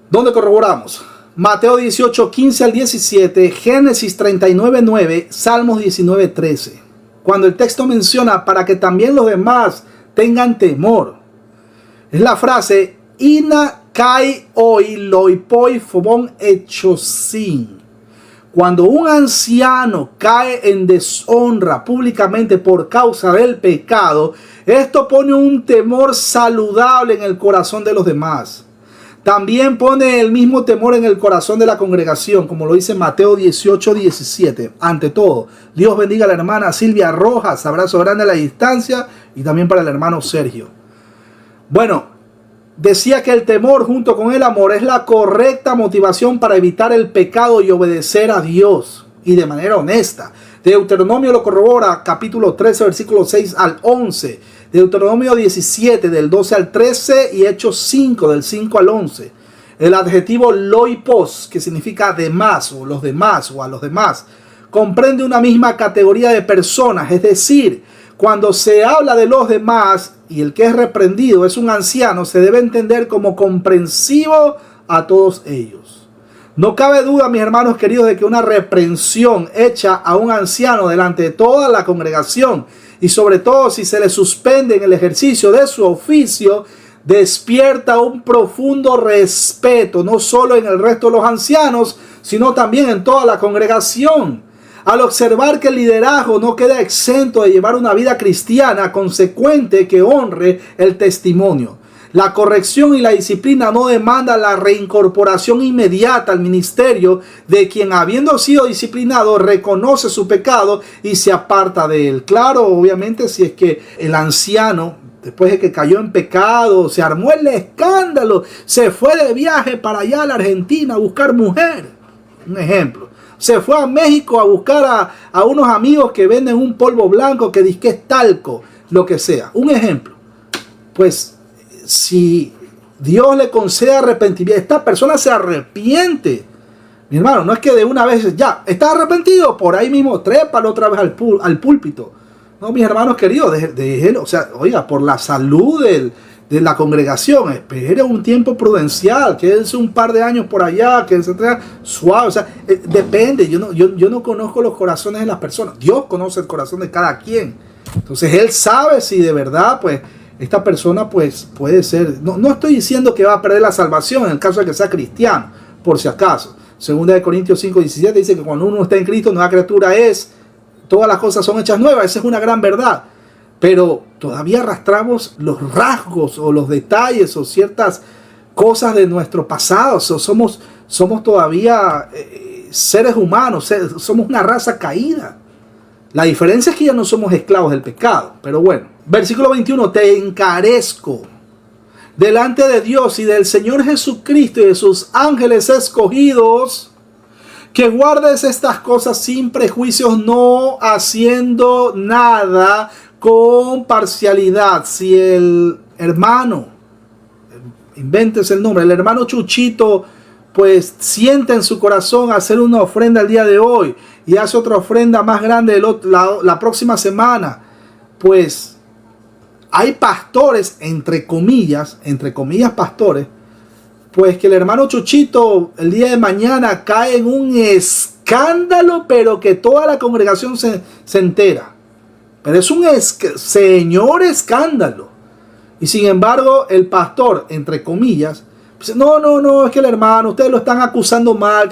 ¿dónde corroboramos? Mateo 18, 15 al 17, Génesis 39, 9, Salmos 19, 13. Cuando el texto menciona para que también los demás tengan temor. Es la frase Ina kai oi loipoi fobon echosin. Cuando un anciano cae en deshonra públicamente por causa del pecado, esto pone un temor saludable en el corazón de los demás. También pone el mismo temor en el corazón de la congregación, como lo dice Mateo 18:17. Ante todo, Dios bendiga a la hermana Silvia Rojas, abrazo grande a la distancia, y también para el hermano Sergio. Bueno, decía que el temor junto con el amor es la correcta motivación para evitar el pecado y obedecer a Dios, y de manera honesta. Deuteronomio lo corrobora, capítulo 13, versículos 6 al 11. Deuteronomio 17, del 12 al 13, y Hechos 5, del 5 al 11. El adjetivo loipos, que significa demás, o los demás, o a los demás, comprende una misma categoría de personas. Es decir, cuando se habla de los demás y el que es reprendido es un anciano, se debe entender como comprensivo a todos ellos. No cabe duda, mis hermanos queridos, de que una reprensión hecha a un anciano delante de toda la congregación, y sobre todo si se le suspende en el ejercicio de su oficio, despierta un profundo respeto, no solo en el resto de los ancianos, sino también en toda la congregación. Al observar que el liderazgo no queda exento de llevar una vida cristiana consecuente que honre el testimonio. La corrección y la disciplina no demandan la reincorporación inmediata al ministerio de quien, habiendo sido disciplinado, reconoce su pecado y se aparta de él. Claro, obviamente, si es que el anciano, después de que cayó en pecado, se armó el escándalo, se fue de viaje para allá a la Argentina a buscar mujer. Un ejemplo. Se fue a México a buscar a unos amigos que venden un polvo blanco que dice que es talco, lo que sea. Un ejemplo. Pues, si Dios le concede arrepentimiento, esta persona se arrepiente. Mi hermano, no es que de una vez ya, ¿está arrepentido? Por ahí mismo, trépalo otra vez al púlpito. No, mis hermanos queridos, déjenlo. O sea, oiga, por la salud de la congregación, espere un tiempo prudencial, quédense un par de años por allá, quédense suave. O sea, depende. Yo no conozco los corazones de las personas. Dios conoce el corazón de cada quien. Entonces, Él sabe si de verdad, pues, esta persona pues puede ser, no estoy diciendo que va a perder la salvación en el caso de que sea cristiano, por si acaso. Segunda de Corintios 5:17 dice que cuando uno está en Cristo, nueva criatura es, todas las cosas son hechas nuevas. Esa es una gran verdad. Pero todavía arrastramos los rasgos o los detalles o ciertas cosas de nuestro pasado. Somos todavía seres humanos, somos una raza caída. La diferencia es que ya no somos esclavos del pecado. Pero bueno, versículo 21, te encarezco delante de Dios y del Señor Jesucristo y de sus ángeles escogidos, que guardes estas cosas sin prejuicios, no haciendo nada con parcialidad. Si el hermano, inventes el nombre, el hermano Chuchito, pues siente en su corazón hacer una ofrenda el día de hoy y hace otra ofrenda más grande la próxima semana, pues hay pastores, entre comillas pastores, pues que el hermano Chuchito el día de mañana cae en un escándalo, pero que toda la congregación se entera. Pero es un señor escándalo. Y sin embargo, el pastor, entre comillas, dice, no, es que el hermano, ustedes lo están acusando mal.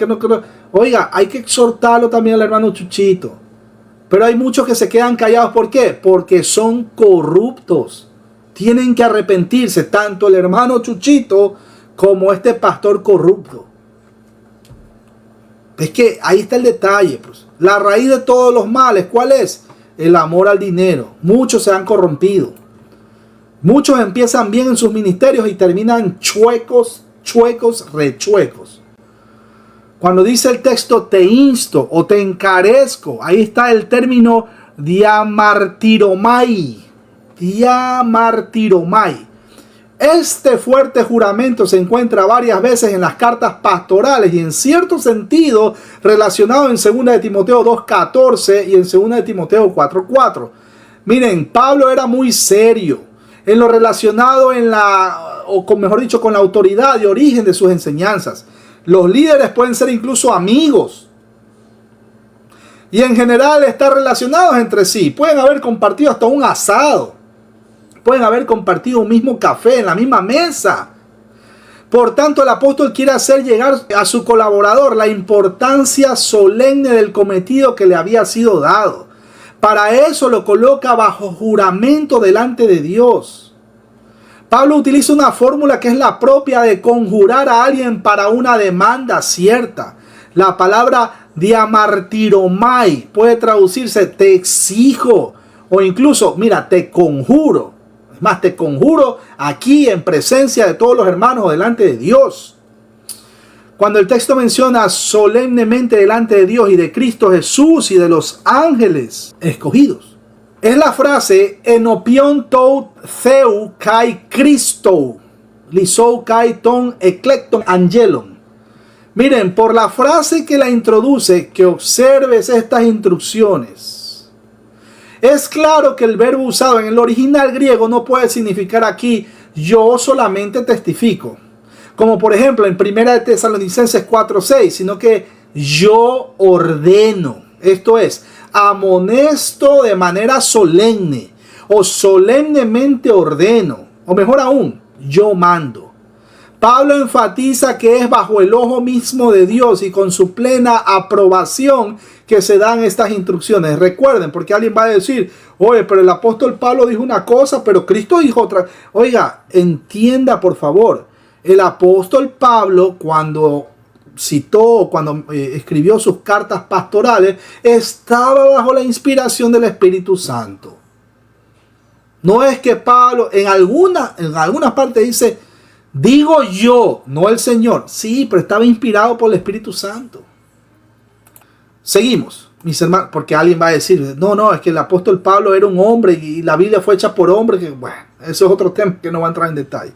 Oiga, hay que exhortarlo también al hermano Chuchito. Pero hay muchos que se quedan callados. ¿Por qué? Porque son corruptos. Tienen que arrepentirse, tanto el hermano Chuchito como este pastor corrupto. Es que ahí está el detalle. Pues. La raíz de todos los males, ¿cuál es? El amor al dinero. Muchos se han corrompido. Muchos empiezan bien en sus ministerios y terminan chuecos, rechuecos. Cuando dice el texto te insto o te encarezco, ahí está el término diamartiromai. Diamartiromai. Este fuerte juramento se encuentra varias veces en las cartas pastorales y en cierto sentido relacionado en 2 de Timoteo 2:14 y en 2 de Timoteo 4:4. Miren, Pablo era muy serio en lo relacionado con la autoridad y origen de sus enseñanzas. Los líderes pueden ser incluso amigos y en general estar relacionados entre sí. Pueden haber compartido hasta un asado. Pueden haber compartido un mismo café en la misma mesa. Por tanto, el apóstol quiere hacer llegar a su colaborador la importancia solemne del cometido que le había sido dado. Para eso lo coloca bajo juramento delante de Dios. Pablo utiliza una fórmula que es la propia de conjurar a alguien para una demanda cierta. La palabra diamartiromai puede traducirse te exijo o incluso, mira, te conjuro. Es más, te conjuro aquí en presencia de todos los hermanos o delante de Dios. Cuando el texto menciona solemnemente delante de Dios y de Cristo Jesús y de los ángeles escogidos, es la frase enopion tou theu kai Christo lisou kai ton eclecton angelon. Miren, por la frase que la introduce, que observes estas instrucciones. Es claro que el verbo usado en el original griego no puede significar aquí yo solamente testifico, como por ejemplo en 1 de Tesalonicenses 4:6, sino que yo ordeno, esto es, amonesto de manera solemne o solemnemente ordeno, o mejor aún, yo mando. Pablo enfatiza que es bajo el ojo mismo de Dios y con su plena aprobación que se dan estas instrucciones. Recuerden, porque alguien va a decir, oye, pero el apóstol Pablo dijo una cosa, pero Cristo dijo otra. Oiga, entienda por favor, el apóstol Pablo cuando citó, cuando escribió sus cartas pastorales, estaba bajo la inspiración del Espíritu Santo. No es que Pablo en alguna parte dice, digo yo, no el Señor. Sí, pero estaba inspirado por el Espíritu Santo. Seguimos, mis hermanos, porque alguien va a decir, no, es que el apóstol Pablo era un hombre y la Biblia fue hecha por hombres. Que, bueno, eso es otro tema que no va a entrar en detalle.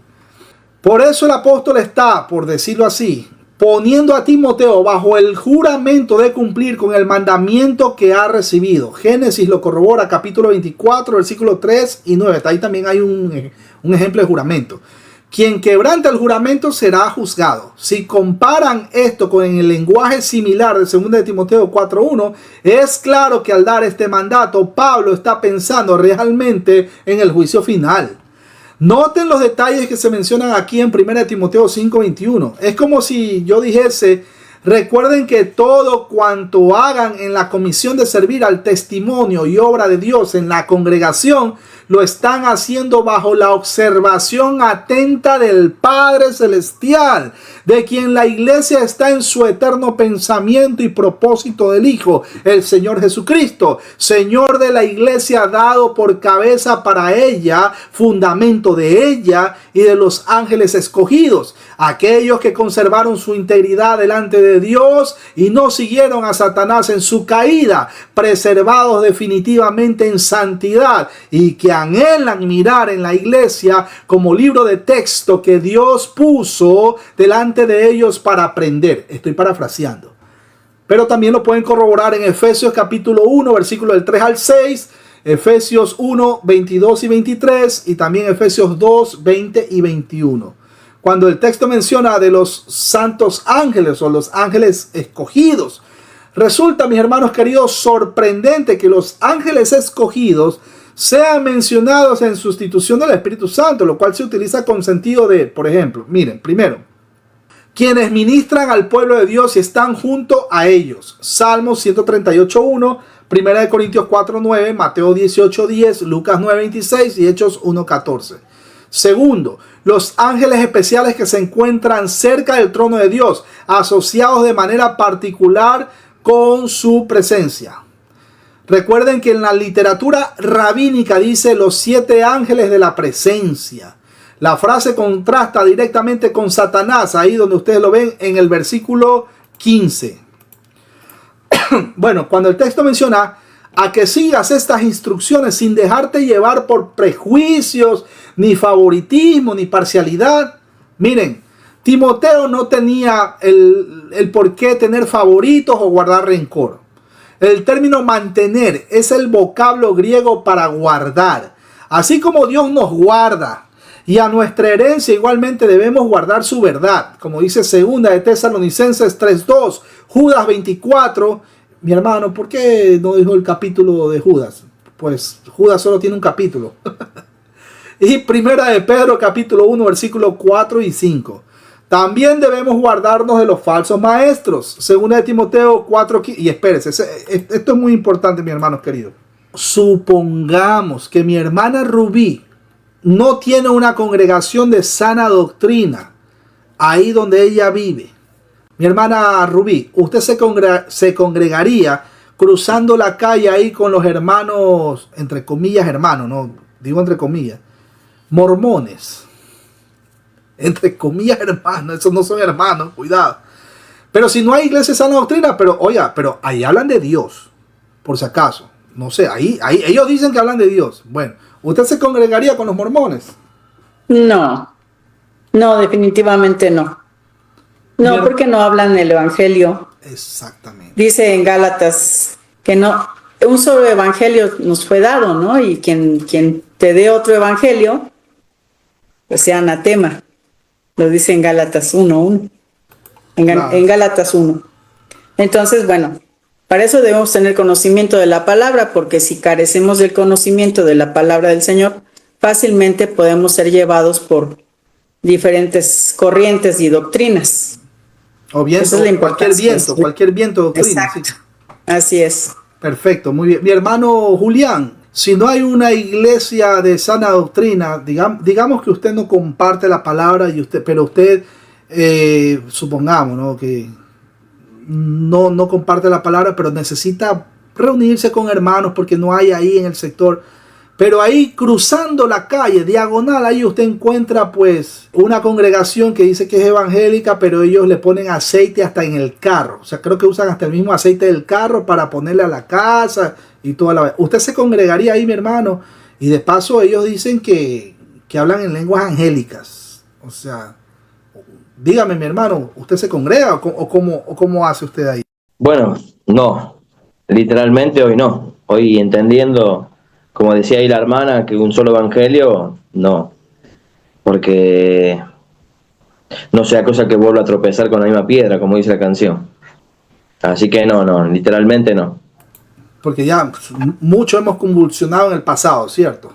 Por eso el apóstol está, por decirlo así, poniendo a Timoteo bajo el juramento de cumplir con el mandamiento que ha recibido. Génesis lo corrobora, capítulo 24, versículos 3 y 9. Ahí también hay un ejemplo de juramento. Quien quebranta el juramento será juzgado. Si comparan esto con el lenguaje similar de 2 de Timoteo 4:1, es claro que al dar este mandato, Pablo está pensando realmente en el juicio final. Noten los detalles que se mencionan aquí en 1 de Timoteo 5:21. Es como si yo dijese, recuerden que todo cuanto hagan en la comisión de servir al testimonio y obra de Dios en la congregación, lo están haciendo bajo la observación atenta del Padre Celestial, de quien la iglesia está en su eterno pensamiento y propósito del Hijo, el Señor Jesucristo, Señor de la iglesia, dado por cabeza para ella, fundamento de ella y de los ángeles escogidos, aquellos que conservaron su integridad delante de Dios y no siguieron a Satanás en su caída, preservados definitivamente en santidad y que anhelan mirar en la iglesia como libro de texto que Dios puso delante de ellos para aprender. Estoy parafraseando. Pero también lo pueden corroborar en Efesios capítulo 1, versículos del 3 al 6, Efesios 1, 22 y 23 y también Efesios 2, 20 y 21. Cuando el texto menciona de los santos ángeles o los ángeles escogidos, resulta, mis hermanos queridos, sorprendente que los ángeles escogidos sean mencionados en sustitución del Espíritu Santo, lo cual se utiliza con sentido de, por ejemplo, miren, primero, quienes ministran al pueblo de Dios y están junto a ellos. Salmos 138.1, 1 Corintios 4.9, Mateo 18.10, Lucas 9.26 y Hechos 1.14. Segundo, los ángeles especiales que se encuentran cerca del trono de Dios, asociados de manera particular con su presencia. Recuerden que en la literatura rabínica dice los 7 ángeles de la presencia. La frase contrasta directamente con Satanás, ahí donde ustedes lo ven en el versículo 15. Bueno, cuando el texto menciona a que sigas estas instrucciones sin dejarte llevar por prejuicios, ni favoritismo, ni parcialidad. Miren, Timoteo no tenía el por qué tener favoritos o guardar rencor. El término mantener es el vocablo griego para guardar. Así como Dios nos guarda y a nuestra herencia igualmente debemos guardar su verdad. Como dice 2 de Tesalonicenses 3:2, Judas 24. Mi hermano, ¿por qué no dijo el capítulo de Judas? Pues Judas solo tiene un capítulo. Y 1 de Pedro capítulo 1 versículos 4 y 5. También debemos guardarnos de los falsos maestros. Segunda de Timoteo 4:15. Y espérese, esto es muy importante, mis hermanos queridos. Supongamos que mi hermana Rubí no tiene una congregación de sana doctrina ahí donde ella vive. Mi hermana Rubí, usted se congregaría cruzando la calle ahí con los hermanos, entre comillas hermanos, no digo entre comillas, mormones. Entre comillas hermanos, esos no son hermanos, cuidado. Pero si no hay iglesia de sana doctrina, pero ahí hablan de Dios, por si acaso. No sé, ahí ellos dicen que hablan de Dios. Bueno, ¿usted se congregaría con los mormones? No, definitivamente no. No, porque no hablan el evangelio. Exactamente. Dice en Gálatas que no, un solo evangelio nos fue dado, ¿no? Y quien te dé otro evangelio, pues sea anatema. Lo dice en Gálatas 1:1. En Gálatas 1. Entonces, bueno, para eso debemos tener conocimiento de la palabra, porque si carecemos del conocimiento de la palabra del Señor, fácilmente podemos ser llevados por diferentes corrientes y doctrinas. O viento, Esa es la importancia. cualquier viento de doctrina. Exacto. Sí. Así es. Perfecto, muy bien. Mi hermano Julián, si no hay una iglesia de sana doctrina, digamos que usted no comparte la palabra, pero usted, supongamos, ¿no?, que no comparte la palabra, pero necesita reunirse con hermanos porque no hay ahí en el sector. Pero ahí cruzando la calle, diagonal, ahí usted encuentra pues una congregación que dice que es evangélica, pero ellos le ponen aceite hasta en el carro. O sea, creo que usan hasta el mismo aceite del carro para ponerle a la casa y toda la... Usted se congregaría ahí, mi hermano, y de paso ellos dicen que hablan en lenguas angélicas. O sea, dígame, mi hermano, ¿usted se congrega o cómo hace usted ahí? Bueno, no, literalmente hoy no. Hoy entendiendo, como decía ahí la hermana, que un solo evangelio, no. Porque no sea cosa que vuelva a tropezar con la misma piedra, como dice la canción. Así que no, literalmente no. Porque ya mucho hemos convulsionado en el pasado, ¿cierto?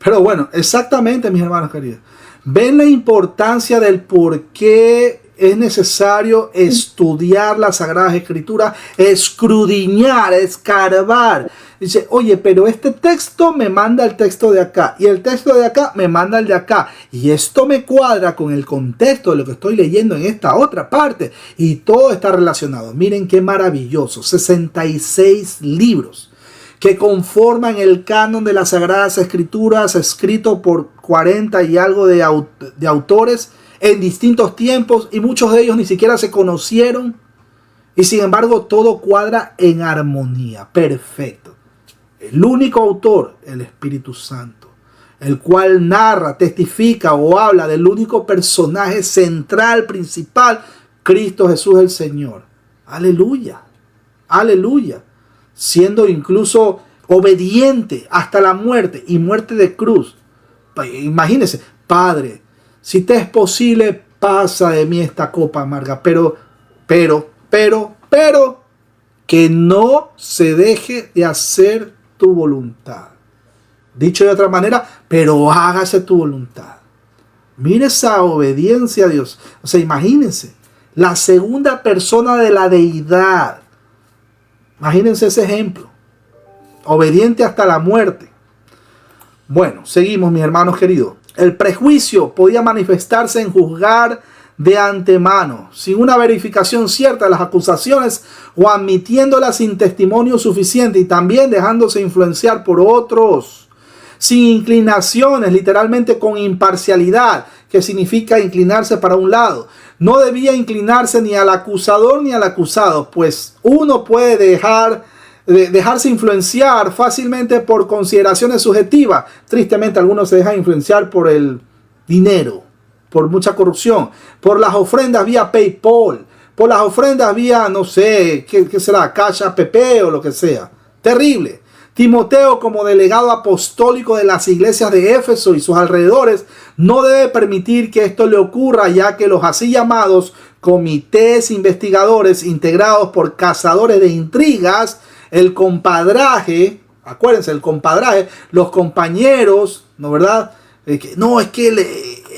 Pero bueno, exactamente, mis hermanos queridos. ¿Ven la importancia del por qué es necesario estudiar las Sagradas Escrituras, escudriñar, escarbar? Dice, oye, pero este texto me manda el texto de acá y el texto de acá me manda el de acá y esto me cuadra con el contexto de lo que estoy leyendo en esta otra parte y todo está relacionado. Miren qué maravilloso, 66 libros que conforman el canon de las Sagradas Escrituras, escrito por 40 y algo de autores en distintos tiempos, y muchos de ellos ni siquiera se conocieron, y sin embargo todo cuadra en armonía, perfecto. El único autor, el Espíritu Santo, el cual narra, testifica o habla del único personaje central, principal, Cristo Jesús el Señor. Aleluya, aleluya. Siendo incluso obediente hasta la muerte y muerte de cruz. Imagínense, Padre, si te es posible, pasa de mí esta copa amarga, pero, que no se deje de hacer tu voluntad. Dicho de otra manera, pero hágase tu voluntad. Mire esa obediencia a Dios. O sea, imagínense, la segunda persona de la deidad. Imagínense ese ejemplo. Obediente hasta la muerte. Bueno, seguimos, mis hermanos queridos. El prejuicio podía manifestarse en juzgar de antemano, sin una verificación cierta de las acusaciones o admitiéndolas sin testimonio suficiente, y también dejándose influenciar por otros, sin inclinaciones, literalmente con imparcialidad, que significa inclinarse para un lado. No debía inclinarse ni al acusador ni al acusado, pues uno puede dejarse influenciar fácilmente por consideraciones subjetivas. Tristemente, algunos se dejan influenciar por el dinero, por mucha corrupción, por las ofrendas vía PayPal, por las ofrendas vía, no sé, ¿qué será? Cash App o lo que sea. Terrible. Timoteo, como delegado apostólico de las iglesias de Éfeso y sus alrededores, no debe permitir que esto le ocurra, ya que los así llamados comités investigadores, integrados por cazadores de intrigas, el compadraje, acuérdense, el compadraje, los compañeros, ¿no verdad? Es que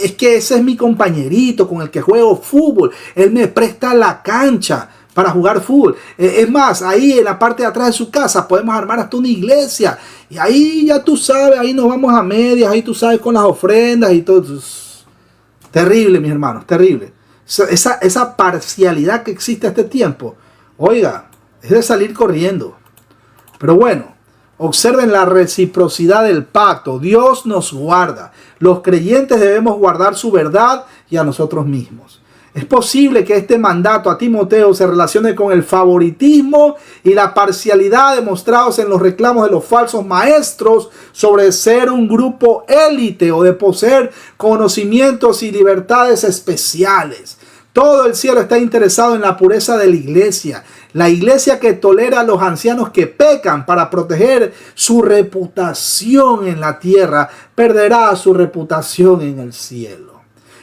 es que ese es mi compañerito con el que juego fútbol. Él me presta la cancha para jugar fútbol. Es más, ahí en la parte de atrás de su casa podemos armar hasta una iglesia. Y ahí ya tú sabes, ahí nos vamos a medias, ahí tú sabes con las ofrendas y todo. Terrible, mis hermanos, terrible. Esa parcialidad que existe a este tiempo, oiga, es de salir corriendo. Pero bueno, observen la reciprocidad del pacto. Dios nos guarda. Los creyentes debemos guardar su verdad y a nosotros mismos. Es posible que este mandato a Timoteo se relacione con el favoritismo y la parcialidad demostrados en los reclamos de los falsos maestros sobre ser un grupo élite o de poseer conocimientos y libertades especiales. Todo el cielo está interesado en la pureza de la iglesia. La iglesia que tolera a los ancianos que pecan para proteger su reputación en la tierra, perderá su reputación en el cielo.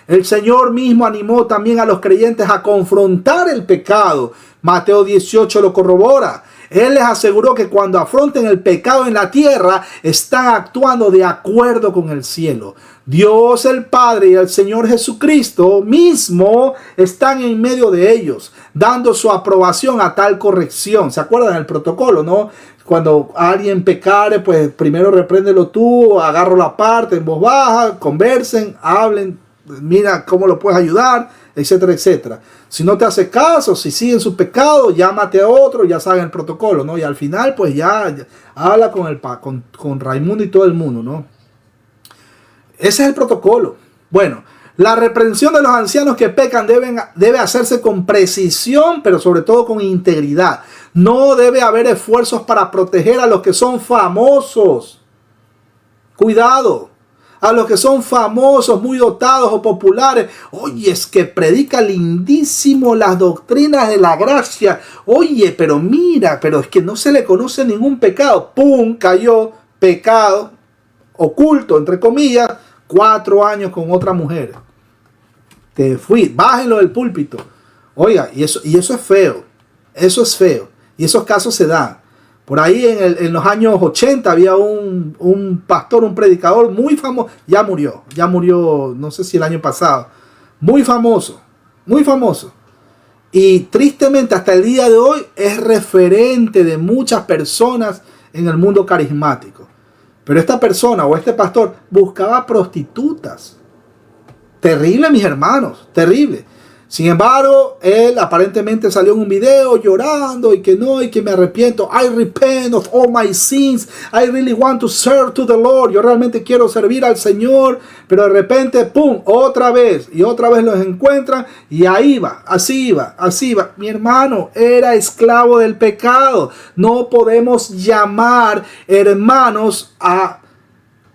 El Señor mismo animó también a los creyentes a confrontar el pecado. Mateo 18 lo corrobora. Él les aseguró que cuando afronten el pecado en la tierra, están actuando de acuerdo con el cielo. Dios el Padre y el Señor Jesucristo mismo están en medio de ellos, dando su aprobación a tal corrección. ¿Se acuerdan del protocolo, no? Cuando alguien pecare, pues primero repréndelo tú, agarro la parte en voz baja, conversen, hablen, mira cómo lo puedes ayudar, etcétera, etcétera. Si no te hace caso, si siguen su pecado, llámate a otro, ya saben el protocolo, ¿no? Y al final, pues ya habla con Raimundo y todo el mundo, ¿no? Ese es el protocolo. Bueno, la reprensión de los ancianos que pecan debe hacerse con precisión, pero sobre todo con integridad. No debe haber esfuerzos para proteger a los que son famosos. Cuidado. A los que son famosos, muy dotados o populares. Oye, es que predica lindísimo las doctrinas de la gracia. Oye, pero mira, pero es que no se le conoce ningún pecado. ¡Pum! Cayó pecado oculto, entre comillas, 4 años con otra mujer. Te fui, bájenlo del púlpito. Oiga, y eso es feo. Eso es feo. Y esos casos se dan. Por ahí en los años 80 había un pastor, un predicador muy famoso. Ya murió, no sé si el año pasado. Muy famoso. Y tristemente hasta el día de hoy es referente de muchas personas en el mundo carismático. Pero esta persona o este pastor buscaba prostitutas. Terrible, mis hermanos, terrible. Sin embargo, él aparentemente salió en un video llorando y que no, y que me arrepiento. I repent of all my sins. I really want to serve to the Lord. Yo realmente quiero servir al Señor. Pero de repente, ¡pum!, otra vez. Y otra vez los encuentran. Y ahí va, así va. Mi hermano era esclavo del pecado. No podemos llamar hermanos a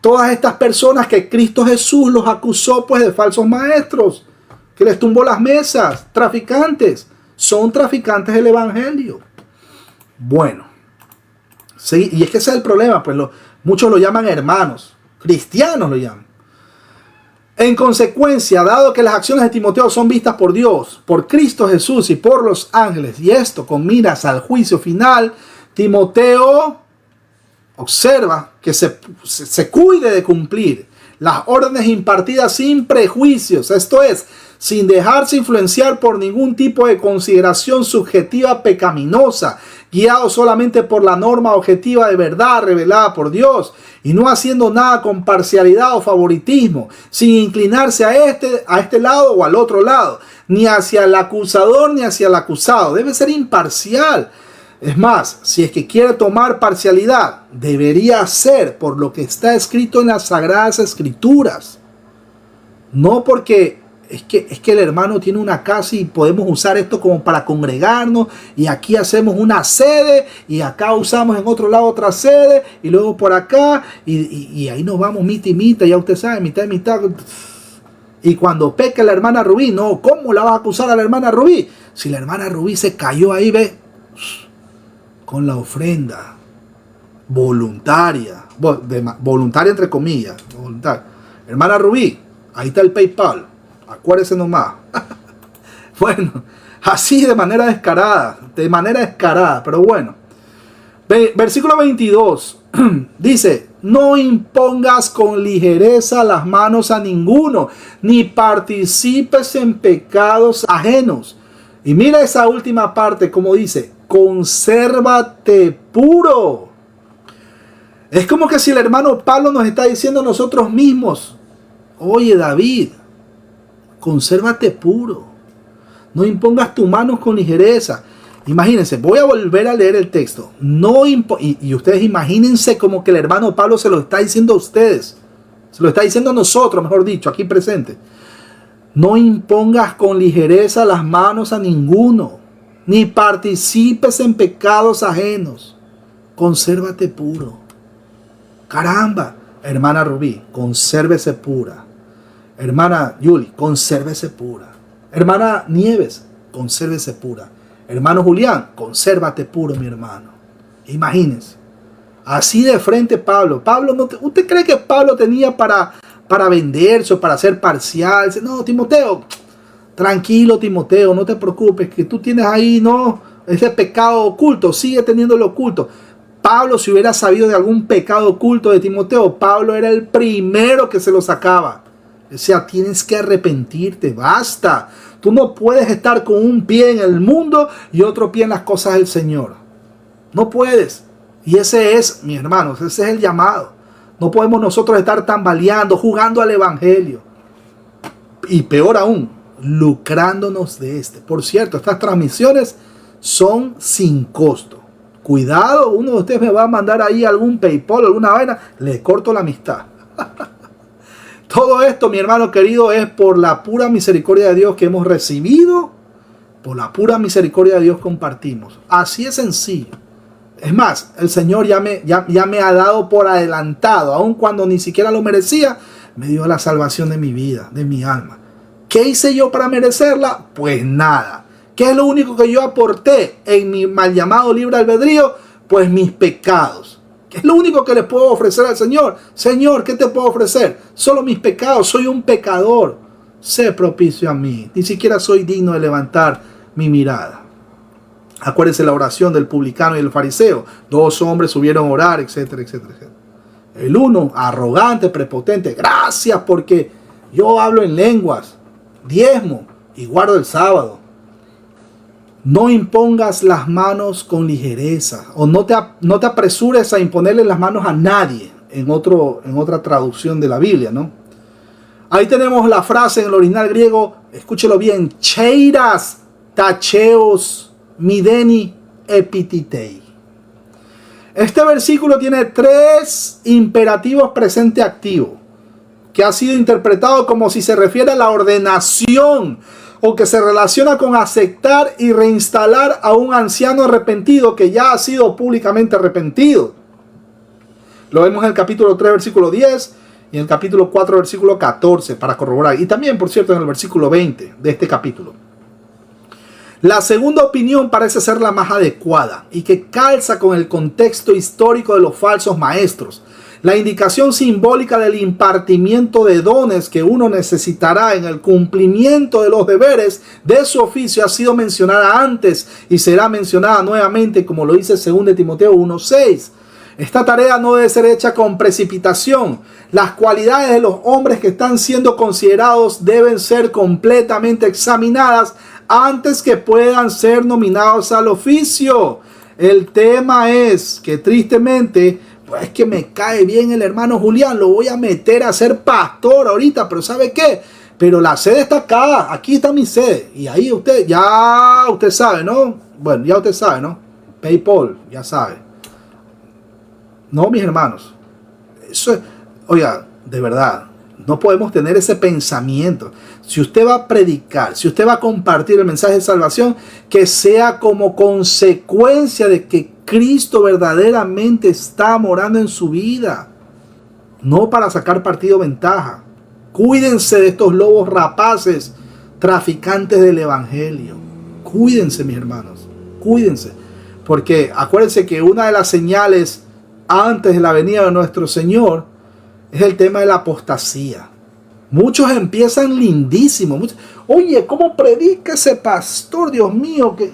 todas estas personas que Cristo Jesús los acusó pues de falsos maestros, que les tumbó las mesas, traficantes. Son traficantes del evangelio. Bueno, sí, y es que ese es el problema, pues muchos lo llaman hermanos, cristianos lo llaman. En consecuencia, dado que las acciones de Timoteo son vistas por Dios, por Cristo Jesús y por los ángeles, y esto con miras al juicio final, Timoteo observa que se cuide de cumplir las órdenes impartidas sin prejuicios, esto es, sin dejarse influenciar por ningún tipo de consideración subjetiva pecaminosa, guiado solamente por la norma objetiva de verdad revelada por Dios, y no haciendo nada con parcialidad o favoritismo, sin inclinarse a este lado o al otro lado, ni hacia el acusador ni hacia el acusado. Debe ser imparcial. Es más, si es que quiere tomar parcialidad, debería ser por lo que está escrito en las Sagradas Escrituras. No porque es que el hermano tiene una casa y podemos usar esto como para congregarnos, y aquí hacemos una sede y acá usamos en otro lado otra sede y luego por acá y ahí nos vamos mitad y mitad, ya usted sabe, mitad y mitad. Y cuando peca la hermana Rubí, no, ¿cómo la vas a acusar a la hermana Rubí? Si la hermana Rubí se cayó ahí, ve, con la ofrenda voluntaria, voluntaria entre comillas, voluntaria. Hermana Rubí, ahí está el PayPal, acuérdese nomás. Bueno, así de manera descarada, pero bueno. Versículo 22 dice: No impongas con ligereza las manos a ninguno, ni participes en pecados ajenos. Y mira esa última parte, como dice, consérvate puro. Es como que si el hermano Pablo nos está diciendo a nosotros mismos, oye David, consérvate puro. No impongas tus manos con ligereza. Imagínense, voy a volver a leer el texto. Y ustedes imagínense como que el hermano Pablo se lo está diciendo a ustedes. Se lo está diciendo a nosotros, mejor dicho, aquí presente. No impongas con ligereza las manos a ninguno, ni participes en pecados ajenos. Consérvate puro. Caramba, hermana Rubí, consérvese pura. Hermana Yuli, consérvese pura. Hermana Nieves, consérvese pura. Hermano Julián, consérvate puro, mi hermano. Imagínense. Así de frente Pablo. ¿Usted cree que Pablo tenía para venderse o para ser parcial? Dice, no, Timoteo, tranquilo Timoteo, no te preocupes, que tú tienes ahí, no, ese pecado oculto, sigue teniéndolo oculto. Pablo, si hubiera sabido de algún pecado oculto de Timoteo, Pablo era el primero que se lo sacaba. O sea, tienes que arrepentirte, basta. Tú no puedes estar con un pie en el mundo y otro pie en las cosas del Señor. No puedes. Y ese es, mis hermanos, ese es el llamado. No podemos nosotros estar tambaleando, jugando al evangelio. Y peor aún, lucrándonos de este. Por cierto, estas transmisiones son sin costo. Cuidado, uno de ustedes me va a mandar ahí algún PayPal, alguna vaina, le corto la amistad. Todo esto, mi hermano querido, es por la pura misericordia de Dios que hemos recibido. Por la pura misericordia de Dios compartimos. Así es sencillo. Es más, el Señor ya me ha dado por adelantado, aun cuando ni siquiera lo merecía, me dio la salvación de mi vida, de mi alma. ¿Qué hice yo para merecerla? Pues nada. ¿Qué es lo único que yo aporté en mi mal llamado libre albedrío? Pues mis pecados. ¿Qué es lo único que le puedo ofrecer al Señor? Señor, ¿qué te puedo ofrecer? Solo mis pecados. Soy un pecador. Sé propicio a mí. Ni siquiera soy digno de levantar mi mirada. Acuérdense la oración del publicano y el fariseo. 2 hombres subieron a orar, etcétera, etcétera, etcétera. El uno, arrogante, prepotente. Gracias porque yo hablo en lenguas, diezmo y guardo el sábado. No impongas las manos con ligereza, o no te apresures a imponerle las manos a nadie, en otra traducción de la Biblia, ¿no? Ahí tenemos la frase en el original griego, escúchelo bien, cheiras tacheos mideni epititei. Este versículo tiene 3 imperativos presente activo, que ha sido interpretado como si se refiere a la ordenación, o que se relaciona con aceptar y reinstalar a un anciano arrepentido que ya ha sido públicamente arrepentido. Lo vemos en el capítulo 3, versículo 10 y en el capítulo 4, versículo 14 para corroborar. Y también, por cierto, en el versículo 20 de este capítulo. La segunda opinión parece ser la más adecuada y que calza con el contexto histórico de los falsos maestros. La indicación simbólica del impartimiento de dones que uno necesitará en el cumplimiento de los deberes de su oficio ha sido mencionada antes y será mencionada nuevamente, como lo dice 2 Timoteo 1:6. Esta tarea no debe ser hecha con precipitación. Las cualidades de los hombres que están siendo considerados deben ser completamente examinadas antes que puedan ser nominados al oficio. El tema es que tristemente, pues es que me cae bien el hermano Julián, lo voy a meter a ser pastor ahorita, pero ¿sabe qué? Pero la sede está acá, aquí está mi sede. Y ahí usted sabe, ¿no? Bueno, ya usted sabe, ¿no? PayPal, ya sabe. No, mis hermanos. Eso es, oiga, de verdad, no podemos tener ese pensamiento. Si usted va a predicar, si usted va a compartir el mensaje de salvación, que sea como consecuencia de que Cristo verdaderamente está morando en su vida, no para sacar partido ventaja. Cuídense de estos lobos rapaces, traficantes del evangelio. Cuídense, mis hermanos, cuídense, porque acuérdense que una de las señales antes de la venida de nuestro Señor es el tema de la apostasía. Muchos empiezan lindísimos. Oye, ¿cómo predica ese pastor? Dios mío, que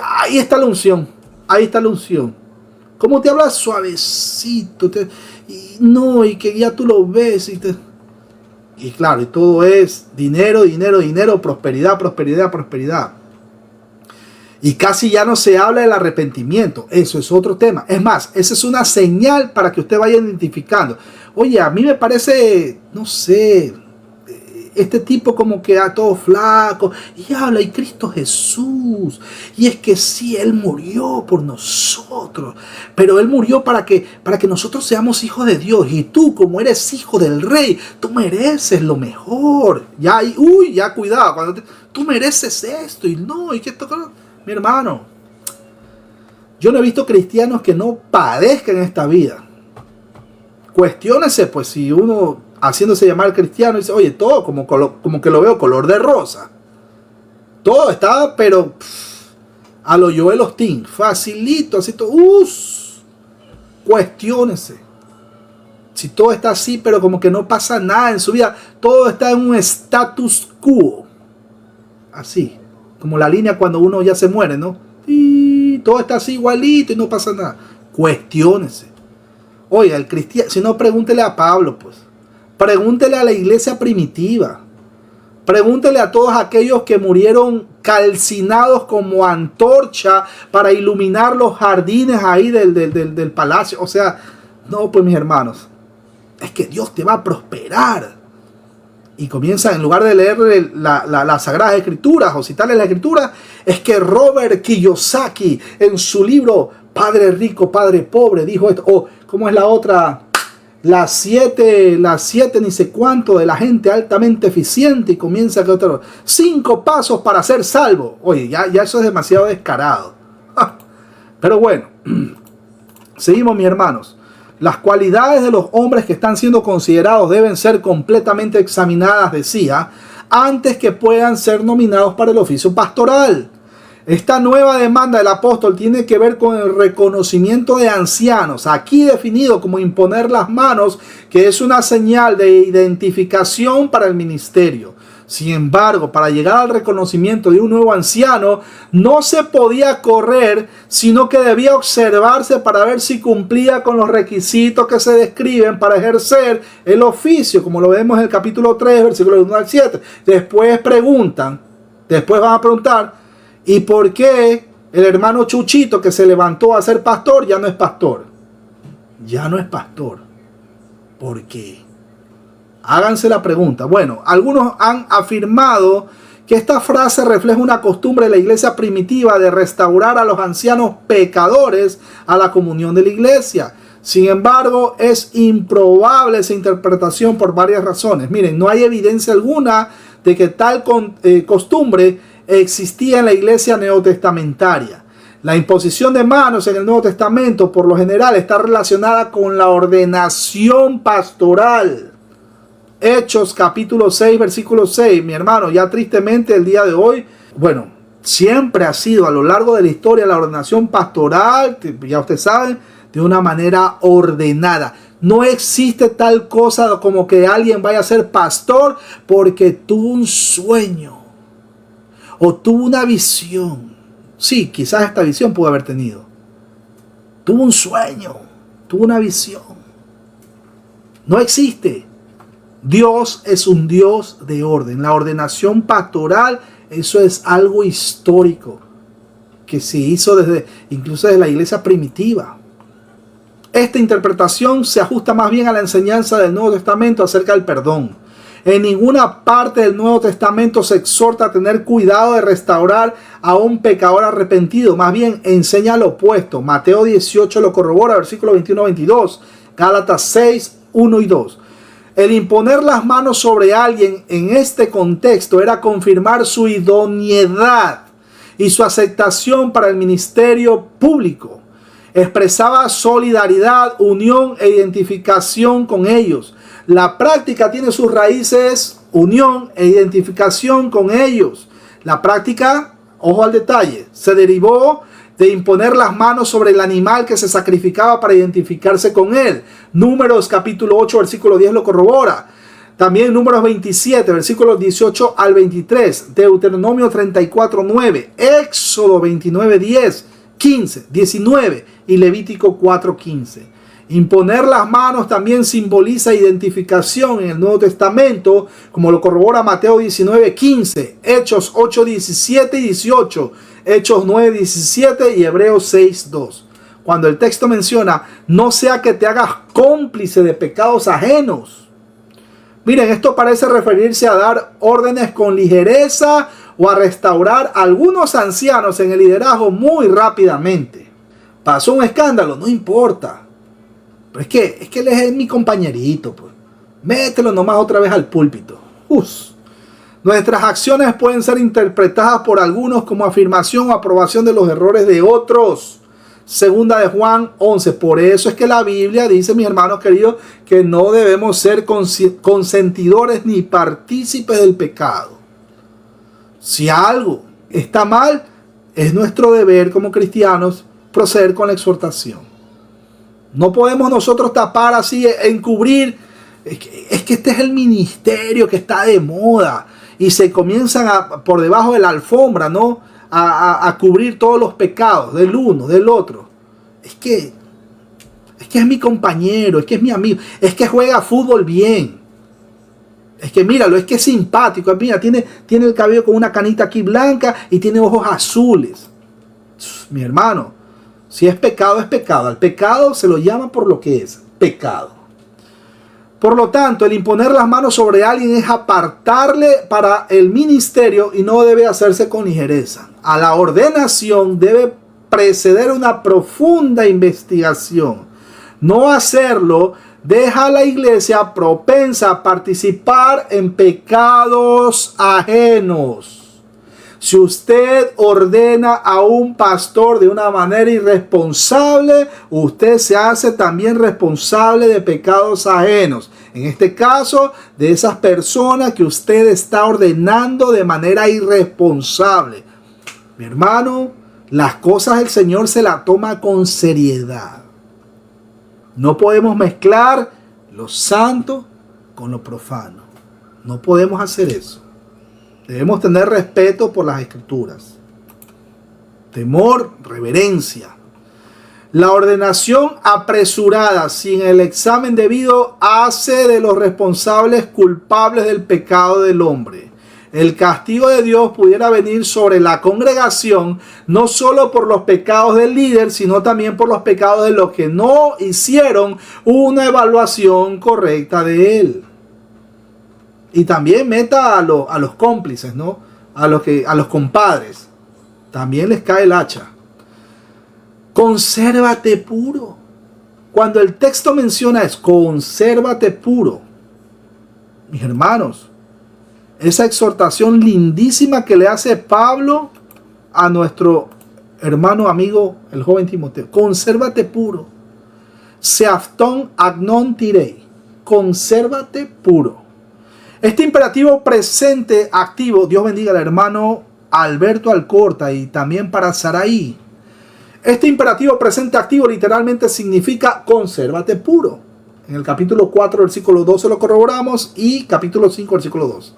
ahí está la unción. Ahí está la unción. Cómo te habla suavecito. Y que ya tú lo ves. Y claro, y todo es dinero, dinero, dinero, prosperidad, prosperidad, prosperidad. Y casi ya no se habla del arrepentimiento. Eso es otro tema. Es más, esa es una señal para que usted vaya identificando. Oye, a mí me parece, no sé, este tipo como que todo flaco. Y habla, y Cristo Jesús. Y es que sí, Él murió por nosotros. Pero Él murió para que nosotros seamos hijos de Dios. Y tú, como eres hijo del Rey, tú mereces lo mejor. Ya, ya cuidado. Cuando tú mereces esto. Y no, y que esto... Mi hermano, yo no he visto cristianos que no padezcan en esta vida. Cuestiónese, pues, si uno haciéndose llamar cristiano dice, oye, todo como que lo veo color de rosa. Todo está, pero a lo Joel Osteen, facilito, así todo. Cuestiónese. Si todo está así, pero como que no pasa nada en su vida, todo está en un status quo. Así. Como la línea cuando uno ya se muere, ¿no? Y todo está así igualito y no pasa nada. Cuestiónese. Oiga, el cristiano, si no, pregúntele a Pablo, pues. Pregúntele a la iglesia primitiva. Pregúntele a todos aquellos que murieron calcinados como antorcha para iluminar los jardines ahí del palacio. O sea, no, pues mis hermanos, es que Dios te va a prosperar. Y comienza, en lugar de leer las Sagradas Escrituras o citarle la Escritura, es que Robert Kiyosaki en su libro Padre Rico, Padre Pobre dijo esto. O, ¿cómo es la otra? Las siete ni sé cuánto de la gente altamente eficiente, y comienza que otro 5 pasos para ser salvo. Oye, ya eso es demasiado descarado. Pero bueno, seguimos, mis hermanos. Las cualidades de los hombres que están siendo considerados deben ser completamente examinadas, decía, antes que puedan ser nominados para el oficio pastoral. Esta nueva demanda del apóstol tiene que ver con el reconocimiento de ancianos, aquí definido como imponer las manos, que es una señal de identificación para el ministerio. Sin embargo, para llegar al reconocimiento de un nuevo anciano, no se podía correr, sino que debía observarse para ver si cumplía con los requisitos que se describen para ejercer el oficio, como lo vemos en el capítulo 3, versículos 1 al 7. Después van a preguntar, ¿y por qué el hermano Chuchito que se levantó a ser pastor ya no es pastor? Ya no es pastor. ¿Por qué? Háganse la pregunta. Bueno, algunos han afirmado que esta frase refleja una costumbre de la iglesia primitiva de restaurar a los ancianos pecadores a la comunión de la iglesia. Sin embargo, es improbable esa interpretación por varias razones. Miren, no hay evidencia alguna de que tal costumbre existía en la iglesia neotestamentaria. La imposición de manos en el Nuevo Testamento, por lo general, está relacionada con la ordenación pastoral. Hechos capítulo 6, versículo 6, mi hermano, ya tristemente el día de hoy, bueno, siempre ha sido a lo largo de la historia la ordenación pastoral, ya ustedes saben, de una manera ordenada. No existe tal cosa como que alguien vaya a ser pastor porque tuvo un sueño o tuvo una visión. Sí, quizás esta visión pudo haber tenido. Tuvo un sueño, tuvo una visión. No existe. Dios es un Dios de orden. La ordenación pastoral, eso es algo histórico que se hizo incluso desde la iglesia primitiva. Esta interpretación se ajusta más bien a la enseñanza del Nuevo Testamento acerca del perdón. En ninguna parte del Nuevo Testamento se exhorta a tener cuidado de restaurar a un pecador arrepentido. Más bien enseña lo opuesto. Mateo 18 lo corrobora, versículos 21-22. Gálatas 6, 1 y 2. El imponer las manos sobre alguien en este contexto era confirmar su idoneidad y su aceptación para el ministerio público. Expresaba solidaridad, unión e identificación con ellos. La práctica tiene sus raíces, unión e identificación con ellos. La práctica, ojo al detalle, se derivó de imponer las manos sobre el animal que se sacrificaba para identificarse con él. Números capítulo 8, versículo 10 lo corrobora. También Números 27, versículos 18 al 23. Deuteronomio 34, 9. Éxodo 29, 10. 15, 19 y Levítico 4:15. Imponer las manos también simboliza identificación en el Nuevo Testamento, como lo corrobora Mateo 19:15, Hechos 8:17 y 18, Hechos 9:17 y Hebreos 6:2. Cuando el texto menciona, no sea que te hagas cómplice de pecados ajenos. Miren, esto parece referirse a dar órdenes con ligereza o a restaurar a algunos ancianos en el liderazgo muy rápidamente. Pasó un escándalo, no importa. Pero es que él es mi compañerito, pues. Mételo nomás otra vez al púlpito. Nuestras acciones pueden ser interpretadas por algunos como afirmación o aprobación de los errores de otros. Segunda de Juan 11. Por eso es que la Biblia dice, mis hermanos queridos, que no debemos ser consentidores ni partícipes del pecado. Si algo está mal, es nuestro deber como cristianos proceder con la exhortación. No podemos nosotros tapar así, encubrir. Es que este es el ministerio que está de moda. Y se comienzan por debajo de la alfombra, ¿no? A cubrir todos los pecados del uno, del otro. Es que es mi compañero, es que es mi amigo, es que juega fútbol bien. Es que míralo, es que es simpático. Mira, tiene el cabello con una canita aquí blanca y tiene ojos azules. Mi hermano, si es pecado, es pecado. Al pecado se lo llama por lo que es, pecado. Por lo tanto, el imponer las manos sobre alguien es apartarle para el ministerio y no debe hacerse con ligereza. A la ordenación debe preceder una profunda investigación. No hacerlo deja a la iglesia propensa a participar en pecados ajenos. Si usted ordena a un pastor de una manera irresponsable, usted se hace también responsable de pecados ajenos. En este caso, de esas personas que usted está ordenando de manera irresponsable. Mi hermano, las cosas del Señor se las toma con seriedad. No podemos mezclar lo santo con lo profano. No podemos hacer eso. Debemos tener respeto por las escrituras. Temor, reverencia. La ordenación apresurada sin el examen debido hace de los responsables culpables del pecado del hombre. El castigo de Dios pudiera venir sobre la congregación no solo por los pecados del líder, sino también por los pecados de los que no hicieron una evaluación correcta de él. Y también meta a los cómplices, ¿no? A los compadres. También les cae el hacha. Consérvate puro. Cuando el texto menciona es consérvate puro. Mis hermanos, esa exhortación lindísima que le hace Pablo a nuestro hermano amigo, el joven Timoteo. Consérvate puro. Seaftón agnon tirei. Consérvate puro. Este imperativo presente activo, Dios bendiga al hermano Alberto Alcorta y también para Saraí. Este imperativo presente activo literalmente significa consérvate puro. En el capítulo 4, versículo 12 lo corroboramos y capítulo 5, versículo 2.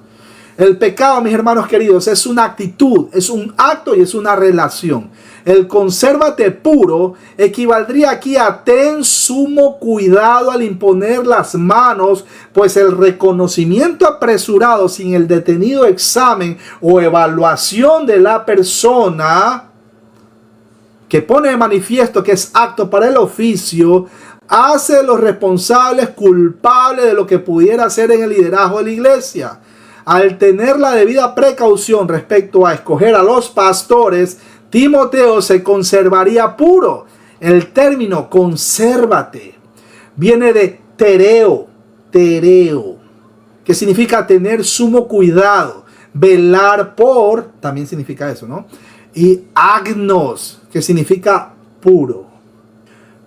El pecado, mis hermanos queridos, es una actitud, es un acto y es una relación. El consérvate puro equivaldría aquí a ten sumo cuidado al imponer las manos, pues el reconocimiento apresurado sin el detenido examen o evaluación de la persona que pone de manifiesto que es apto para el oficio, hace a los responsables culpables de lo que pudiera hacer en el liderazgo de la iglesia. Al tener la debida precaución respecto a escoger a los pastores, Timoteo se conservaría puro. El término consérvate viene de tereo, que significa tener sumo cuidado, velar por, también significa eso, ¿no? Y agnos, que significa puro.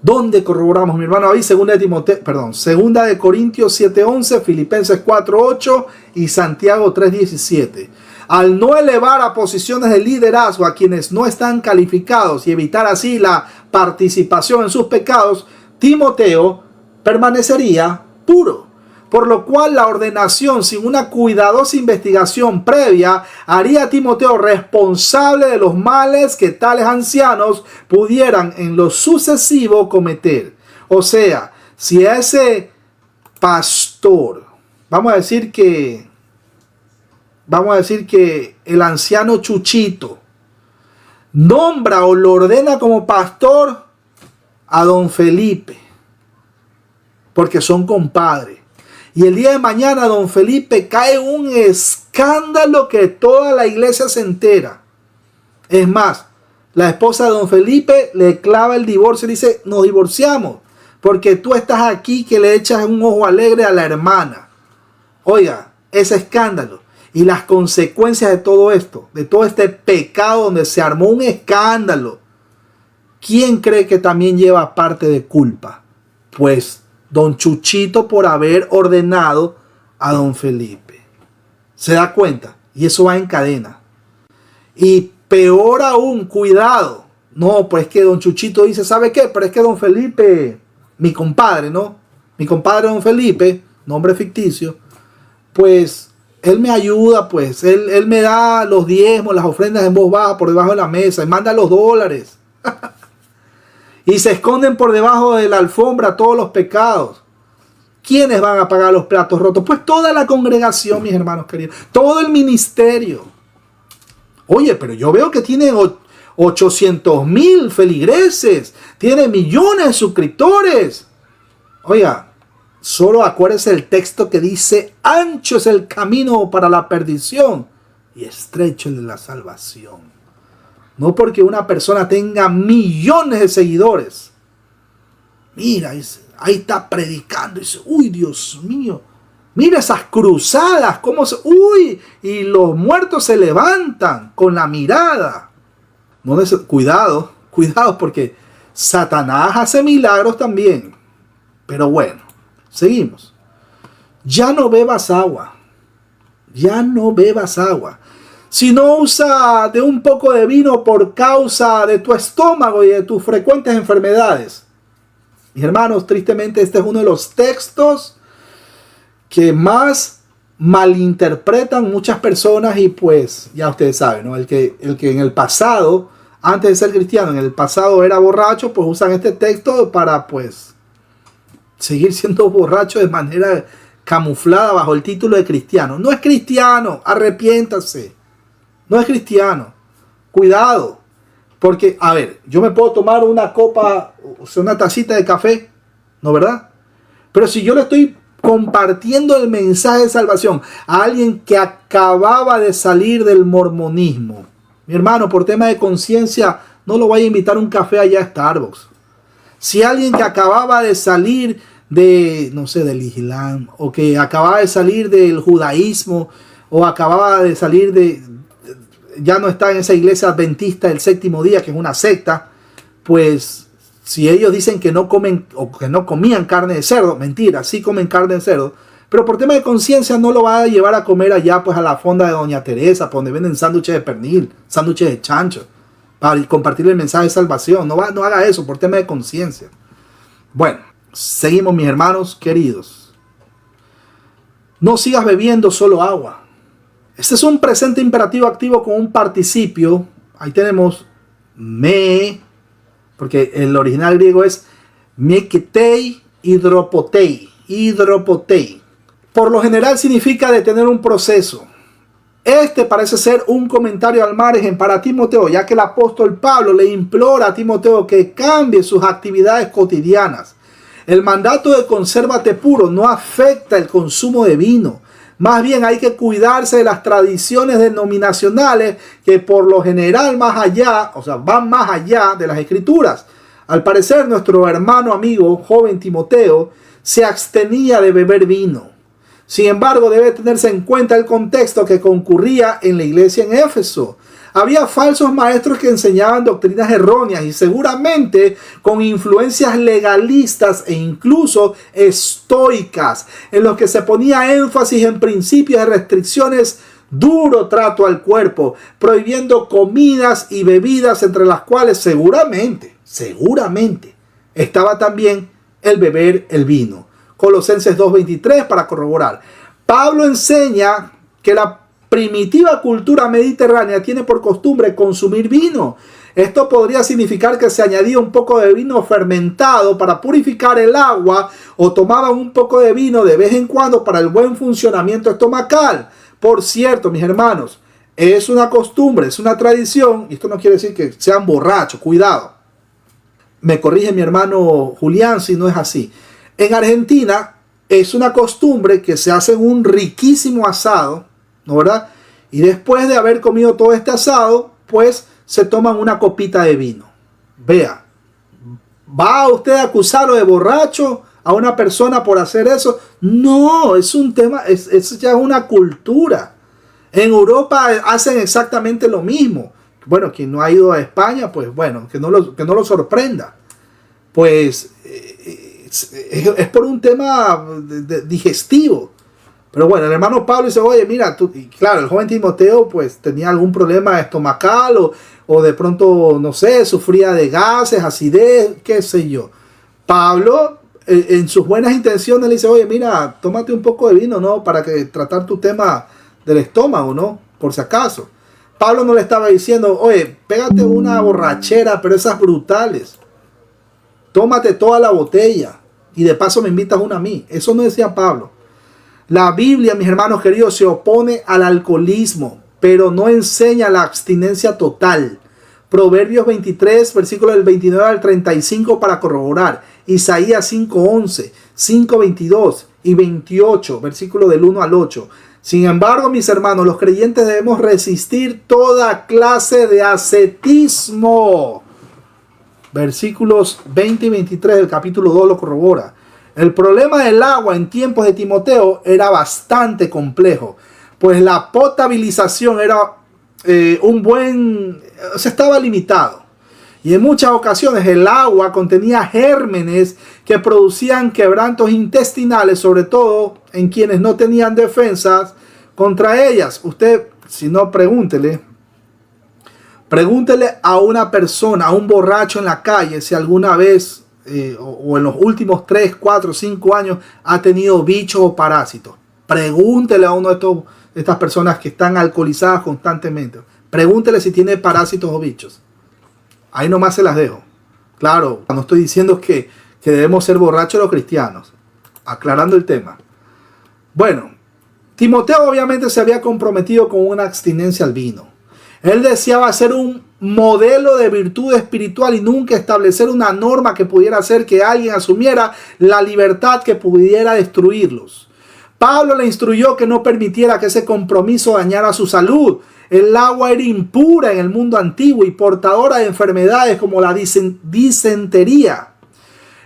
¿Dónde corroboramos, mi hermano? Ahí, segunda de Corintios 7:11, Filipenses 4:8 y Santiago 3:17. Al no elevar a posiciones de liderazgo a quienes no están calificados y evitar así la participación en sus pecados, Timoteo permanecería puro. por lo cual la ordenación sin una cuidadosa investigación previa haría a Timoteo responsable de los males que tales ancianos pudieran en lo sucesivo cometer. O sea, si ese pastor, vamos a decir que el anciano Chuchito nombra o lo ordena como pastor a don Felipe, porque son compadres. Y el día de mañana don Felipe cae en un escándalo que toda la iglesia se entera. Es más, la esposa de don Felipe le clava el divorcio y dice, nos divorciamos, porque tú estás aquí que le echas un ojo alegre a la hermana. Oiga, ese escándalo y las consecuencias de todo esto, de todo este pecado donde se armó un escándalo. ¿Quién cree que también lleva parte de culpa? Pues don Chuchito por haber ordenado a don Felipe. ¿Se da cuenta? Y eso va en cadena. Y peor aún, cuidado. No, pues que don Chuchito dice, ¿sabe qué? Pero es que don Felipe, mi compadre, ¿no? Mi compadre don Felipe, nombre ficticio, pues él me ayuda, pues él me da los diezmos, las ofrendas en voz baja por debajo de la mesa y manda los dólares. Y se esconden por debajo de la alfombra todos los pecados. ¿Quiénes van a pagar los platos rotos? Pues toda la congregación, mis hermanos queridos. Todo el ministerio. Oye, pero yo veo que tiene 800,000 feligreses. Tiene millones de suscriptores. Oiga, solo acuérdese el texto que dice, ancho es el camino para la perdición y estrecho el de la salvación. No porque una persona tenga millones de seguidores. Mira, ahí está predicando. Dice, uy, Dios mío. Mira esas cruzadas. Uy, y los muertos se levantan con la mirada. Cuidado porque Satanás hace milagros también. Pero bueno, seguimos. Ya no bebas agua. Ya no bebas agua. Si no usa de un poco de vino por causa de tu estómago y de tus frecuentes enfermedades. Mis hermanos, tristemente este es uno de los textos que más malinterpretan muchas personas y pues ya ustedes saben, ¿no? El que en el pasado, antes de ser cristiano, en el pasado era borracho, pues usan este texto para pues seguir siendo borracho de manera camuflada bajo el título de cristiano. No es cristiano, arrepiéntase. No es cristiano. Cuidado. Porque, a ver, yo me puedo tomar una copa, o sea, una tacita de café, ¿no, verdad? Pero si yo le estoy compartiendo el mensaje de salvación a alguien que acababa de salir del mormonismo, mi hermano, por tema de conciencia, no lo vaya a invitar a un café allá a Starbucks. Si alguien que acababa de salir de, no sé, del Islam, o que acababa de salir del judaísmo, o acababa de salir ya no está en esa iglesia adventista del séptimo día, que es una secta, pues si ellos dicen que no comen o que no comían carne de cerdo, mentira, sí comen carne de cerdo, pero por tema de conciencia no lo va a llevar a comer allá pues a la fonda de Doña Teresa, donde venden sándwiches de pernil, sándwiches de chancho, para compartirle el mensaje de salvación. No haga eso por tema de conciencia. Bueno, seguimos, mis hermanos queridos. No sigas bebiendo solo agua. Este es un presente imperativo activo con un participio. Ahí tenemos me, porque el original griego es meketei hidropotei. Por lo general significa detener un proceso. Este parece ser un comentario al margen para Timoteo, ya que el apóstol Pablo le implora a Timoteo que cambie sus actividades cotidianas. El mandato de consérvate puro no afecta el consumo de vino. Más bien hay que cuidarse de las tradiciones denominacionales que por lo general van más allá de las escrituras. Al parecer nuestro hermano amigo joven Timoteo se abstenía de beber vino. Sin embargo, debe tenerse en cuenta el contexto que concurría en la iglesia en Éfeso. Había falsos maestros que enseñaban doctrinas erróneas y seguramente con influencias legalistas e incluso estoicas, en los que se ponía énfasis en principios de restricciones, duro trato al cuerpo, prohibiendo comidas y bebidas, entre las cuales seguramente estaba también el beber el vino. Colosenses 2:23 para corroborar. Pablo enseña que la primitiva cultura mediterránea tiene por costumbre consumir vino. Esto podría significar que se añadía un poco de vino fermentado para purificar el agua o tomaban un poco de vino de vez en cuando para el buen funcionamiento estomacal. Por cierto, mis hermanos, es una costumbre, es una tradición, y esto no quiere decir que sean borrachos, cuidado. Me corrige mi hermano Julián si no es así. En Argentina es una costumbre que se hace un riquísimo asado, ¿no verdad? Y después de haber comido todo este asado, pues se toman una copita de vino. Vea, ¿va usted a acusarlo de borracho a una persona por hacer eso? No, es un tema, eso ya es una cultura. En Europa hacen exactamente lo mismo. Bueno, quien no ha ido a España, pues bueno, que no lo sorprenda. Pues es por un tema digestivo. Pero bueno, el hermano Pablo dice, oye, mira, y claro, el joven Timoteo pues tenía algún problema estomacal o de pronto, no sé, sufría de gases, acidez, qué sé yo. Pablo, en sus buenas intenciones, le dice, oye, mira, tómate un poco de vino, ¿no? Para que tratar tu tema del estómago, ¿no? Por si acaso. Pablo no le estaba diciendo, oye, pégate una borrachera, pero esas brutales. Tómate toda la botella y de paso me invitas una a mí. Eso no decía Pablo. La Biblia, mis hermanos queridos, se opone al alcoholismo, pero no enseña la abstinencia total. Proverbios 23, versículos del 29 al 35 para corroborar. Isaías 5:11, 5:22 y 28, versículo del 1 al 8. Sin embargo, mis hermanos, los creyentes debemos resistir toda clase de ascetismo. Versículos 20 y 23 del capítulo 2 lo corrobora. El problema del agua en tiempos de Timoteo era bastante complejo, pues la potabilización era estaba limitado. Y en muchas ocasiones el agua contenía gérmenes que producían quebrantos intestinales, sobre todo en quienes no tenían defensas contra ellas. Usted, si no, pregúntele a una persona, a un borracho en la calle, si alguna vez o en los últimos 3, 4, 5 años ha tenido bichos o parásitos. Pregúntele a uno de estas personas que están alcoholizadas constantemente. Pregúntele si tiene parásitos o bichos. Ahí nomás se las dejo. Claro, no estoy diciendo que debemos ser borrachos los cristianos. Aclarando el tema. Bueno, Timoteo obviamente se había comprometido con una abstinencia al vino. Él deseaba ser un modelo de virtud espiritual y nunca establecer una norma que pudiera hacer que alguien asumiera la libertad que pudiera destruirlos. Pablo le instruyó que no permitiera que ese compromiso dañara su salud. El agua era impura en el mundo antiguo y portadora de enfermedades como la disentería.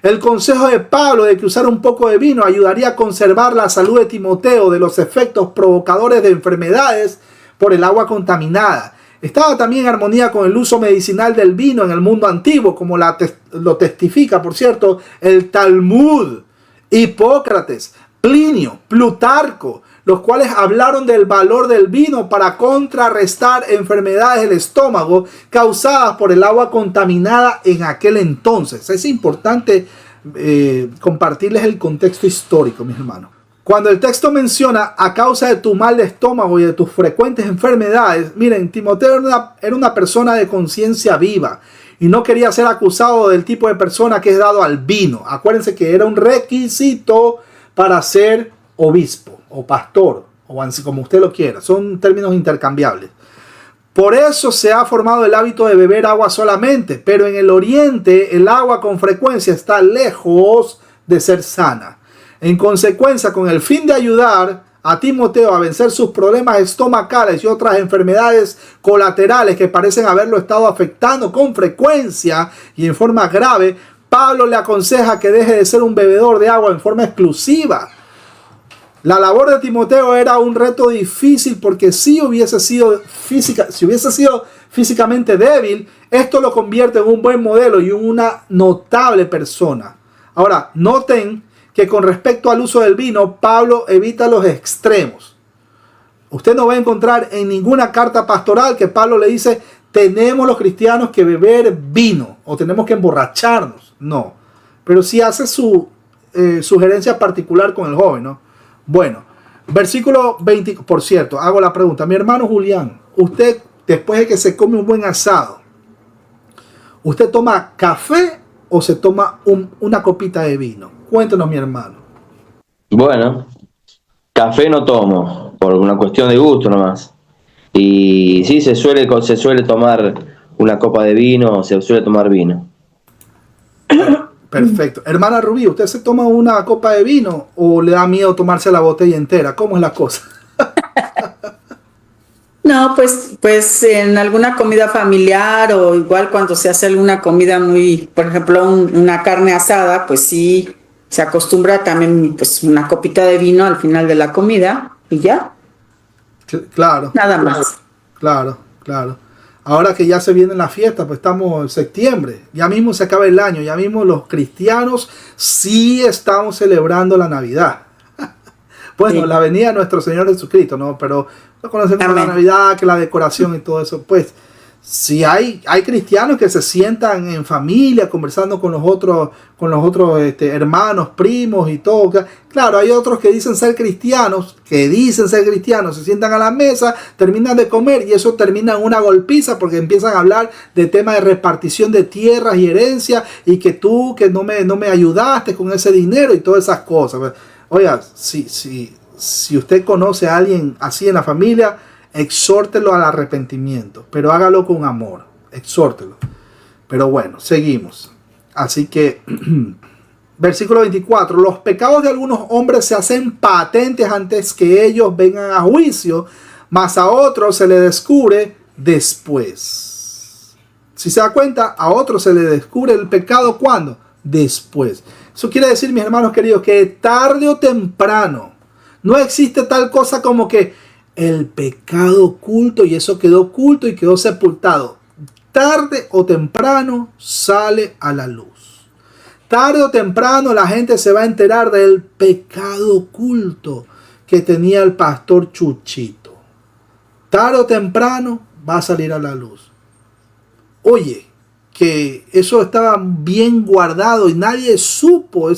El consejo de Pablo de que usara un poco de vino ayudaría a conservar la salud de Timoteo de los efectos provocadores de enfermedades por el agua contaminada. Estaba también en armonía con el uso medicinal del vino en el mundo antiguo, como lo testifica, por cierto, el Talmud, Hipócrates, Plinio, Plutarco, los cuales hablaron del valor del vino para contrarrestar enfermedades del estómago causadas por el agua contaminada en aquel entonces. Es importante compartirles el contexto histórico, mis hermanos. Cuando el texto menciona a causa de tu mal de estómago y de tus frecuentes enfermedades, miren, Timoteo era una persona de conciencia viva y no quería ser acusado del tipo de persona que es dado al vino. Acuérdense que era un requisito para ser obispo o pastor o como usted lo quiera. Son términos intercambiables. Por eso se ha formado el hábito de beber agua solamente, pero en el oriente el agua con frecuencia está lejos de ser sana. En consecuencia, con el fin de ayudar a Timoteo a vencer sus problemas estomacales y otras enfermedades colaterales que parecen haberlo estado afectando con frecuencia y en forma grave, Pablo le aconseja que deje de ser un bebedor de agua en forma exclusiva. La labor de Timoteo era un reto difícil porque si hubiese sido físicamente débil, esto lo convierte en un buen modelo y en una notable persona. Ahora, noten que con respecto al uso del vino, Pablo evita los extremos. Usted no va a encontrar en ninguna carta pastoral que Pablo le dice, tenemos los cristianos que beber vino o tenemos que emborracharnos. No, pero sí hace su sugerencia particular con el joven, ¿no? Bueno, versículo 20, por cierto, hago la pregunta. Mi hermano Julián, usted, después de que se come un buen asado, ¿usted toma café o se toma una copita de vino? Cuéntenos, mi hermano. Bueno, café no tomo, por una cuestión de gusto nomás. Y sí, se suele tomar una copa de vino, se suele tomar vino. Perfecto. Hermana Rubí, ¿usted se toma una copa de vino o le da miedo tomarse la botella entera? ¿Cómo es la cosa? No, pues en alguna comida familiar o igual cuando se hace alguna comida muy, por ejemplo, una carne asada, pues sí, se acostumbra también pues una copita de vino al final de la comida y ya, Claro, nada más. claro, claro. Ahora que ya se viene la fiesta, pues estamos en septiembre, ya mismo se acaba el año, ya mismo los cristianos sí estamos celebrando la Navidad. Bueno, Sí. la venida de nuestro Señor Jesucristo, ¿no? Pero no conocemos la Amén. Navidad, que la decoración y todo eso. Pues si hay cristianos que se sientan en familia conversando con los otros hermanos, primos y todo. Claro, hay otros que dicen ser cristianos, se sientan a la mesa, terminan de comer y eso termina en una golpiza porque empiezan a hablar de temas de repartición de tierras y herencia y que tú que no me ayudaste con ese dinero y todas esas cosas. Oiga, si usted conoce a alguien así en la familia, exhórtelo al arrepentimiento, pero hágalo con amor, exhórtelo. Pero bueno, seguimos. Así que, versículo 24, los pecados de algunos hombres se hacen patentes antes que ellos vengan a juicio, mas a otros se les descubre después. Si se da cuenta, a otros se les descubre el pecado, ¿cuándo? Después. Eso quiere decir, mis hermanos queridos, que tarde o temprano no existe tal cosa como que el pecado oculto y eso quedó oculto y quedó sepultado. Tarde o temprano sale a la luz. Tarde o temprano la gente se va a enterar del pecado oculto que tenía el pastor Chuchito. Tarde o temprano va a salir a la luz. Oye, que eso estaba bien guardado y nadie supo.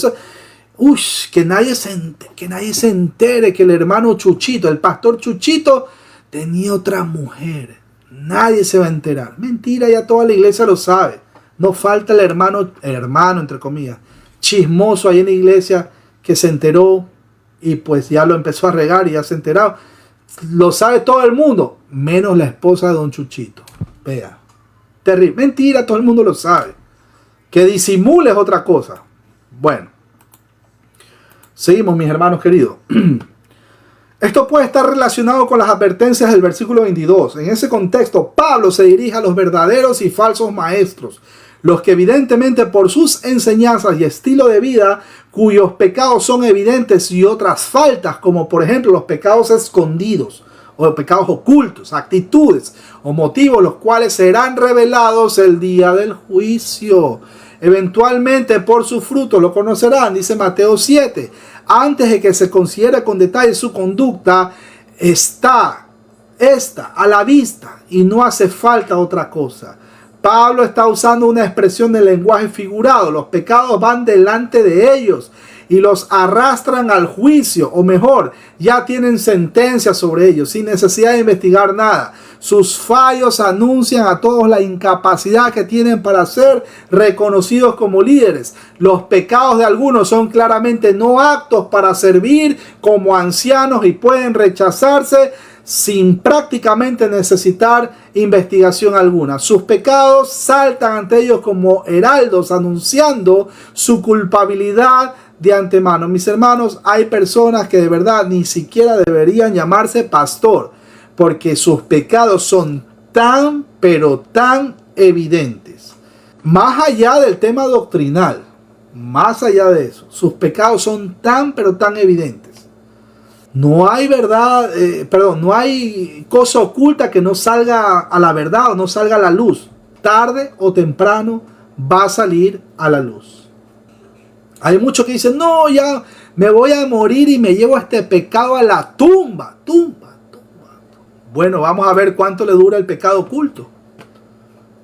Que nadie se entere que el hermano Chuchito, el pastor Chuchito, tenía otra mujer. Nadie se va a enterar. Mentira, ya toda la iglesia lo sabe. No falta el hermano entre comillas, chismoso ahí en la iglesia que se enteró y pues ya lo empezó a regar y ya se ha enterado. Lo sabe todo el mundo, menos la esposa de don Chuchito. Vea. Terrible. Mentira, todo el mundo lo sabe. Que disimule es otra cosa. Bueno. Seguimos, mis hermanos queridos. Esto puede estar relacionado con las advertencias del versículo 22. En ese contexto, Pablo se dirige a los verdaderos y falsos maestros, los que evidentemente por sus enseñanzas y estilo de vida, cuyos pecados son evidentes y otras faltas, como por ejemplo los pecados escondidos, o pecados ocultos, actitudes o motivos, los cuales serán revelados el día del juicio. Eventualmente por su fruto lo conocerán, dice Mateo 7. Antes de que se considere con detalle su conducta, está a la vista y no hace falta otra cosa. Pablo está usando una expresión de lenguaje figurado. Los pecados van delante de ellos y los arrastran al juicio, o mejor, ya tienen sentencia sobre ellos sin necesidad de investigar nada. Sus fallos anuncian a todos la incapacidad que tienen para ser reconocidos como líderes. Los pecados de algunos son claramente no aptos para servir como ancianos y pueden rechazarse sin prácticamente necesitar investigación alguna. Sus pecados saltan ante ellos como heraldos anunciando su culpabilidad de antemano. Mis hermanos, hay personas que de verdad ni siquiera deberían llamarse pastor, porque sus pecados son tan, pero tan evidentes. Más allá del tema doctrinal, más allá de eso, sus pecados son tan, pero tan evidentes. No hay verdad, no hay cosa oculta que no salga a la verdad o no salga a la luz. Tarde o temprano va a salir a la luz. Hay muchos que dicen, no, ya me voy a morir y me llevo este pecado a la tumba. Bueno, vamos a ver cuánto le dura el pecado oculto.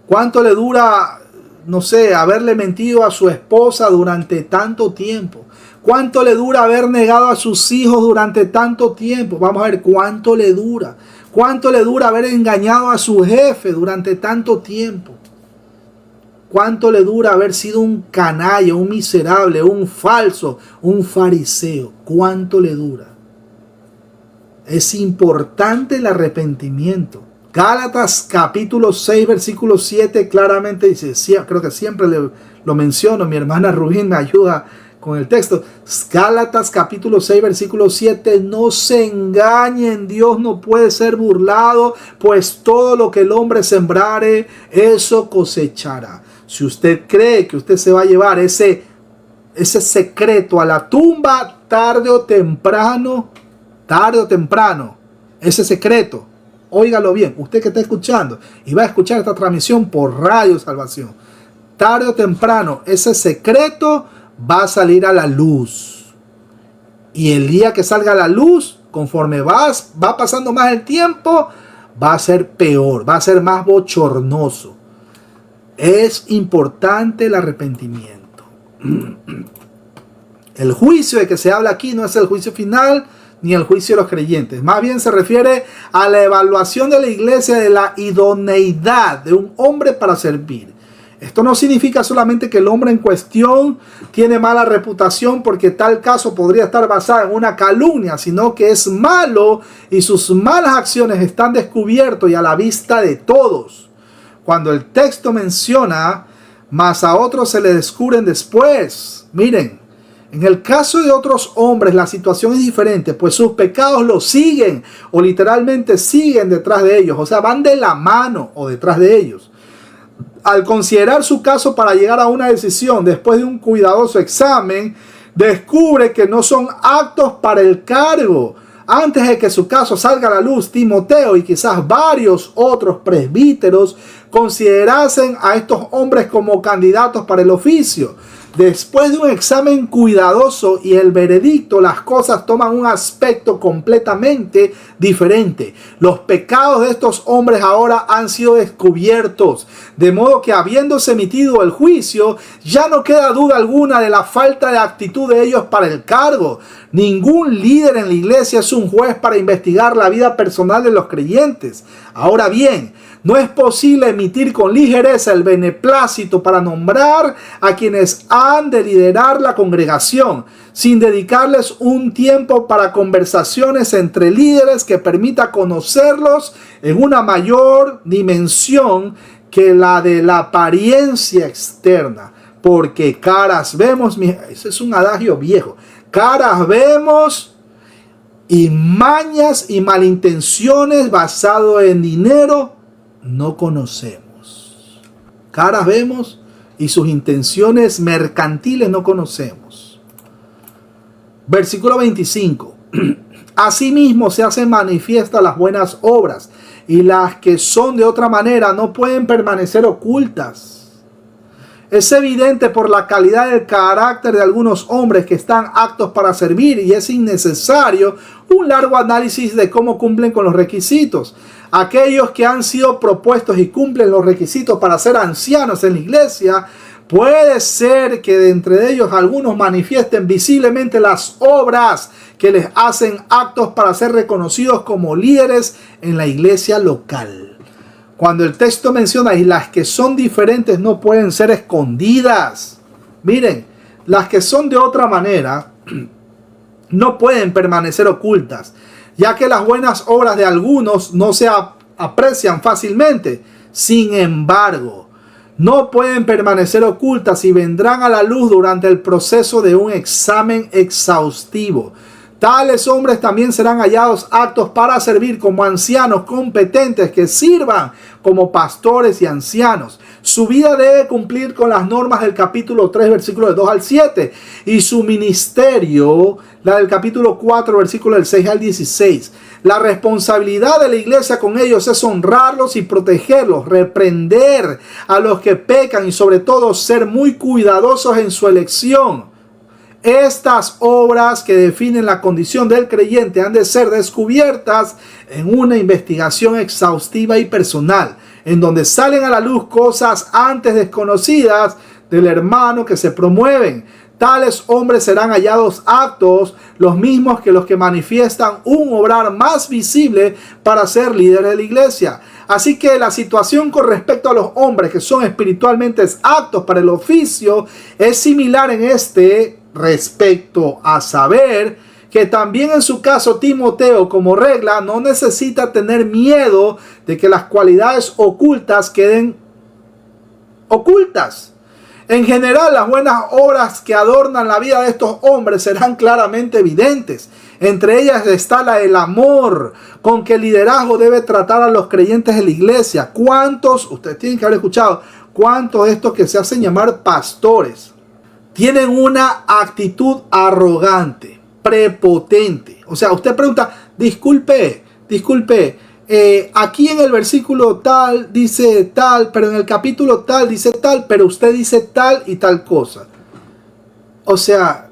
Cuánto le dura no sé, haberle mentido a su esposa durante tanto tiempo? ¿Cuánto le dura haber negado a sus hijos durante tanto tiempo? Vamos a ver cuánto le dura. ¿Cuánto le dura haber engañado a su jefe durante tanto tiempo? ¿Cuánto le dura haber sido un canalla, un miserable, un falso, un fariseo? ¿Cuánto le dura? Es importante el arrepentimiento. Gálatas capítulo 6 versículo 7 claramente dice, creo que siempre lo menciono, mi hermana Rubín me ayuda con el texto. Gálatas capítulo 6 versículo 7, no se engañen, Dios no puede ser burlado, pues todo lo que el hombre sembrare, eso cosechará. Si usted cree que usted se va a llevar ese secreto a la tumba, tarde o temprano, ese secreto, óigalo bien, usted que está escuchando y va a escuchar esta transmisión por Radio Salvación, tarde o temprano, ese secreto va a salir a la luz. Y el día que salga a la luz, conforme va pasando más el tiempo, va a ser peor, va a ser más bochornoso. Es importante el arrepentimiento. El juicio de que se habla aquí no es el juicio final ni el juicio de los creyentes. Más bien se refiere a la evaluación de la iglesia de la idoneidad de un hombre para servir. Esto no significa solamente que el hombre en cuestión tiene mala reputación porque tal caso podría estar basado en una calumnia, sino que es malo y sus malas acciones están descubiertas y a la vista de todos. Cuando el texto menciona, mas a otros se le descubren después. Miren, en el caso de otros hombres la situación es diferente, pues sus pecados los siguen o literalmente siguen detrás de ellos, o sea, van de la mano o detrás de ellos. Al considerar su caso para llegar a una decisión después de un cuidadoso examen, descubre que no son aptos para el cargo. Antes de que su caso salga a la luz, Timoteo y quizás varios otros presbíteros considerasen a estos hombres como candidatos para el oficio. Después de un examen cuidadoso y el veredicto, las cosas toman un aspecto completamente diferente. Los pecados de estos hombres ahora han sido descubiertos, de modo que habiéndose emitido el juicio, ya no queda duda alguna de la falta de actitud de ellos para el cargo. Ningún líder en la iglesia es un juez para investigar la vida personal de los creyentes. Ahora bien, no es posible emitir con ligereza el beneplácito para nombrar a quienes han de liderar la congregación, sin dedicarles un tiempo para conversaciones entre líderes que permita conocerlos en una mayor dimensión que la de la apariencia externa. Porque caras vemos, ese es un adagio viejo, caras vemos y mañas y malintenciones basado en dinero no conocemos. Caras vemos y sus intenciones mercantiles no conocemos. Versículo 25. Asimismo se hacen manifiestas las buenas obras y las que son de otra manera no pueden permanecer ocultas. Es evidente por la calidad del carácter de algunos hombres que están aptos para servir y es innecesario un largo análisis de cómo cumplen con los requisitos. Aquellos que han sido propuestos y cumplen los requisitos para ser ancianos en la iglesia, puede ser que de entre ellos algunos manifiesten visiblemente las obras que les hacen aptos para ser reconocidos como líderes en la iglesia local. Cuando el texto menciona y las que son diferentes no pueden ser escondidas. Miren, las que son de otra manera no pueden permanecer ocultas, ya que las buenas obras de algunos no se aprecian fácilmente. Sin embargo, no pueden permanecer ocultas y vendrán a la luz durante el proceso de un examen exhaustivo. Tales hombres también serán hallados aptos para servir como ancianos competentes que sirvan como pastores y ancianos. Su vida debe cumplir con las normas del capítulo 3, versículos 2 al 7. Y su ministerio, la del capítulo 4, versículos del 6 al 16. La responsabilidad de la iglesia con ellos es honrarlos y protegerlos, reprender a los que pecan y sobre todo ser muy cuidadosos en su elección. Estas obras que definen la condición del creyente han de ser descubiertas en una investigación exhaustiva y personal. en donde salen a la luz cosas antes desconocidas del hermano que se promueven. Tales hombres serán hallados aptos, los mismos que los que manifiestan un obrar más visible para ser líderes de la iglesia. Así que la situación con respecto a los hombres que son espiritualmente aptos para el oficio es similar en este respecto, a saber que también en su caso Timoteo, como regla, no necesita tener miedo de que las cualidades ocultas queden ocultas. En general, las buenas obras que adornan la vida de estos hombres serán claramente evidentes. Entre ellas está el amor con que el liderazgo debe tratar a los creyentes de la iglesia. ¿Cuántos, ustedes tienen que haber escuchado, cuántos de estos que se hacen llamar pastores tienen una actitud arrogante, prepotente? O sea, usted pregunta, disculpe, aquí en el versículo tal dice tal, pero en el capítulo tal dice tal, pero usted dice tal y tal cosa. O sea,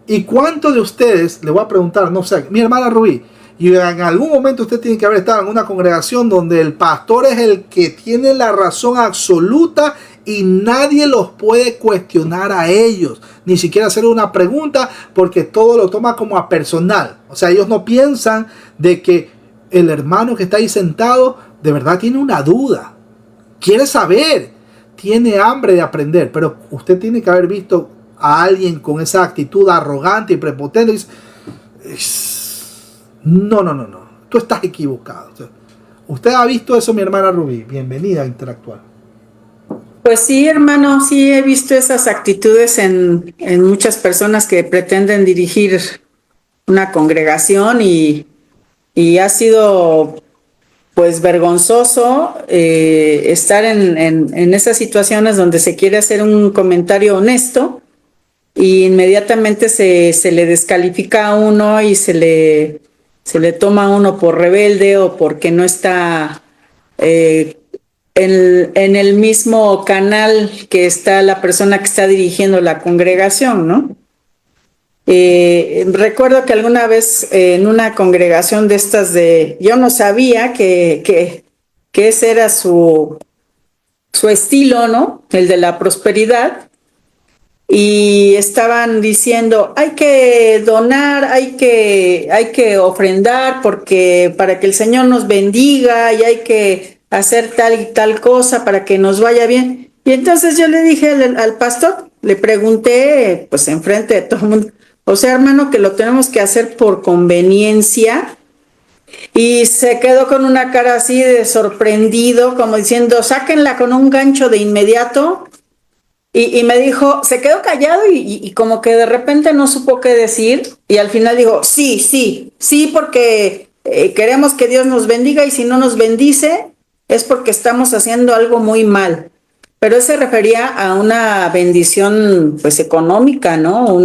¿y cuántos de ustedes, le voy a preguntar, no sé, mi hermana Rubí, y en algún momento usted tiene que haber estado en una congregación donde el pastor es el que tiene la razón absoluta y nadie los puede cuestionar a ellos, ni siquiera hacer una pregunta, porque todo lo toma como a personal? O sea, ellos no piensan de que el hermano que está ahí sentado de verdad tiene una duda, quiere saber, tiene hambre de aprender, pero usted tiene que haber visto a alguien con esa actitud arrogante y prepotente y dice, no, tú estás equivocado. ¿Usted ha visto eso, mi hermana Rubí? Bienvenida a Interactuar. Pues sí, hermano, sí he visto esas actitudes en muchas personas que pretenden dirigir una congregación y ha sido pues vergonzoso estar en esas situaciones donde se quiere hacer un comentario honesto y inmediatamente se le descalifica a uno y se le toma a uno por rebelde o porque no está en el mismo canal que está la persona que está dirigiendo la congregación, ¿no? Recuerdo que alguna vez en una congregación de estas yo no sabía que ese era su estilo, ¿no? El de la prosperidad. Y estaban diciendo, hay que donar, hay que ofrendar porque para que el Señor nos bendiga y hay que hacer tal y tal cosa para que nos vaya bien. Y entonces yo le dije al pastor, le pregunté, pues enfrente de todo el mundo, o sea, hermano, que lo tenemos que hacer por conveniencia. Y se quedó con una cara así de sorprendido, como diciendo, sáquenla con un gancho de inmediato. Y me dijo, se quedó callado y como que de repente no supo qué decir. Y al final dijo, sí, porque queremos que Dios nos bendiga y si no nos bendice es porque estamos haciendo algo muy mal. Pero él se refería a una bendición pues económica, ¿no?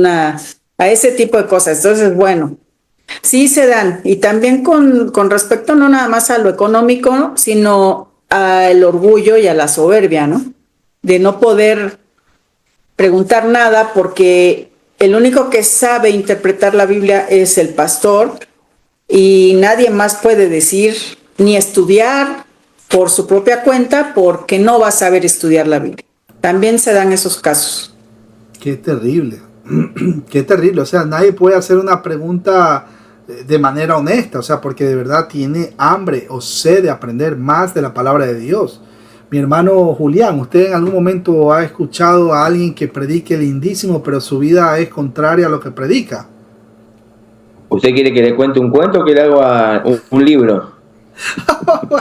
A ese tipo de cosas. Entonces, bueno, sí se dan. Y también con respecto no nada más a lo económico, sino al orgullo y a la soberbia, ¿no? De no poder preguntar nada porque el único que sabe interpretar la Biblia es el pastor y nadie más puede decir ni estudiar por su propia cuenta porque no va a saber estudiar la Biblia. También se dan esos casos. Qué terrible. Qué terrible, o sea, nadie puede hacer una pregunta de manera honesta, o sea, porque de verdad tiene hambre o sed de aprender más de la palabra de Dios. Mi hermano Julián, ¿usted en algún momento ha escuchado a alguien que predique lindísimo, pero su vida es contraria a lo que predica? ¿Usted quiere que le cuente un cuento o que le haga un libro? O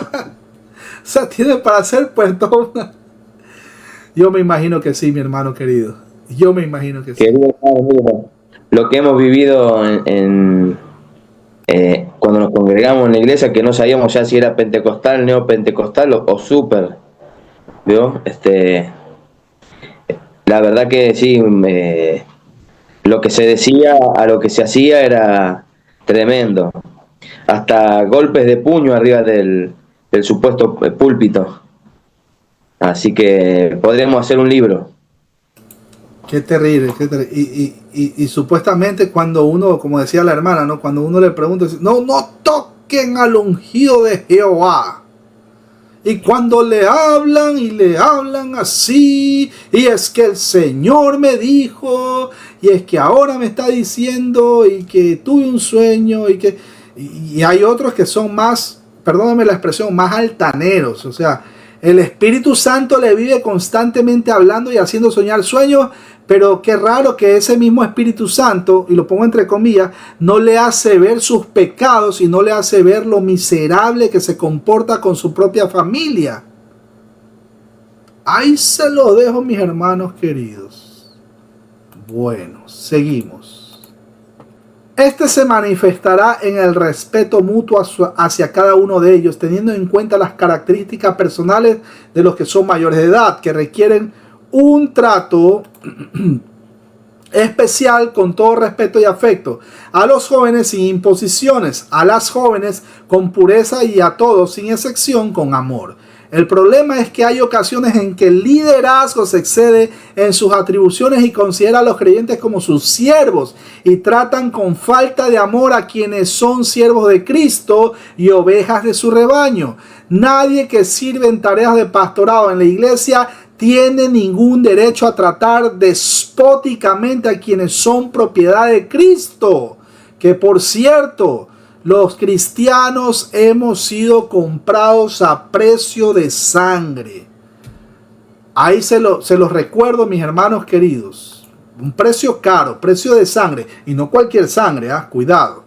sea, tiene para hacer pues todo. Yo me imagino que sí, mi hermano querido. Yo me imagino que sí. Lo que hemos vivido cuando nos congregamos en la iglesia, que no sabíamos ya si era pentecostal, neopentecostal o súper, ¿vio? La verdad que sí, lo que se decía a lo que se hacía era tremendo. Hasta golpes de puño arriba del supuesto púlpito. Así que podríamos hacer un libro. Qué terrible, qué terrible. Y supuestamente cuando uno, como decía la hermana, ¿no? Cuando uno le pregunta, no toquen al ungido de Jehová. Y cuando le hablan y le hablan así, y es que el Señor me dijo, y es que ahora me está diciendo, y que tuve un sueño, y hay otros que son más, perdóname la expresión, más altaneros. O sea, el Espíritu Santo le vive constantemente hablando y haciendo soñar sueños, pero qué raro que ese mismo Espíritu Santo, y lo pongo entre comillas, no le hace ver sus pecados y no le hace ver lo miserable que se comporta con su propia familia. Ahí se lo dejo, mis hermanos queridos. Bueno, seguimos. Este se manifestará en el respeto mutuo hacia cada uno de ellos, teniendo en cuenta las características personales de los que son mayores de edad, que requieren un trato especial con todo respeto y afecto. A los jóvenes sin imposiciones, a las jóvenes con pureza y a todos sin excepción con amor. El problema es que hay ocasiones en que el liderazgo se excede en sus atribuciones y considera a los creyentes como sus siervos y tratan con falta de amor a quienes son siervos de Cristo y ovejas de su rebaño. Nadie que sirve en tareas de pastorado en la iglesia tiene ningún derecho a tratar despóticamente a quienes son propiedad de Cristo. Que por cierto, los cristianos hemos sido comprados a precio de sangre. Ahí se los recuerdo, mis hermanos queridos. Un precio caro, precio de sangre. Y no cualquier sangre, cuidado.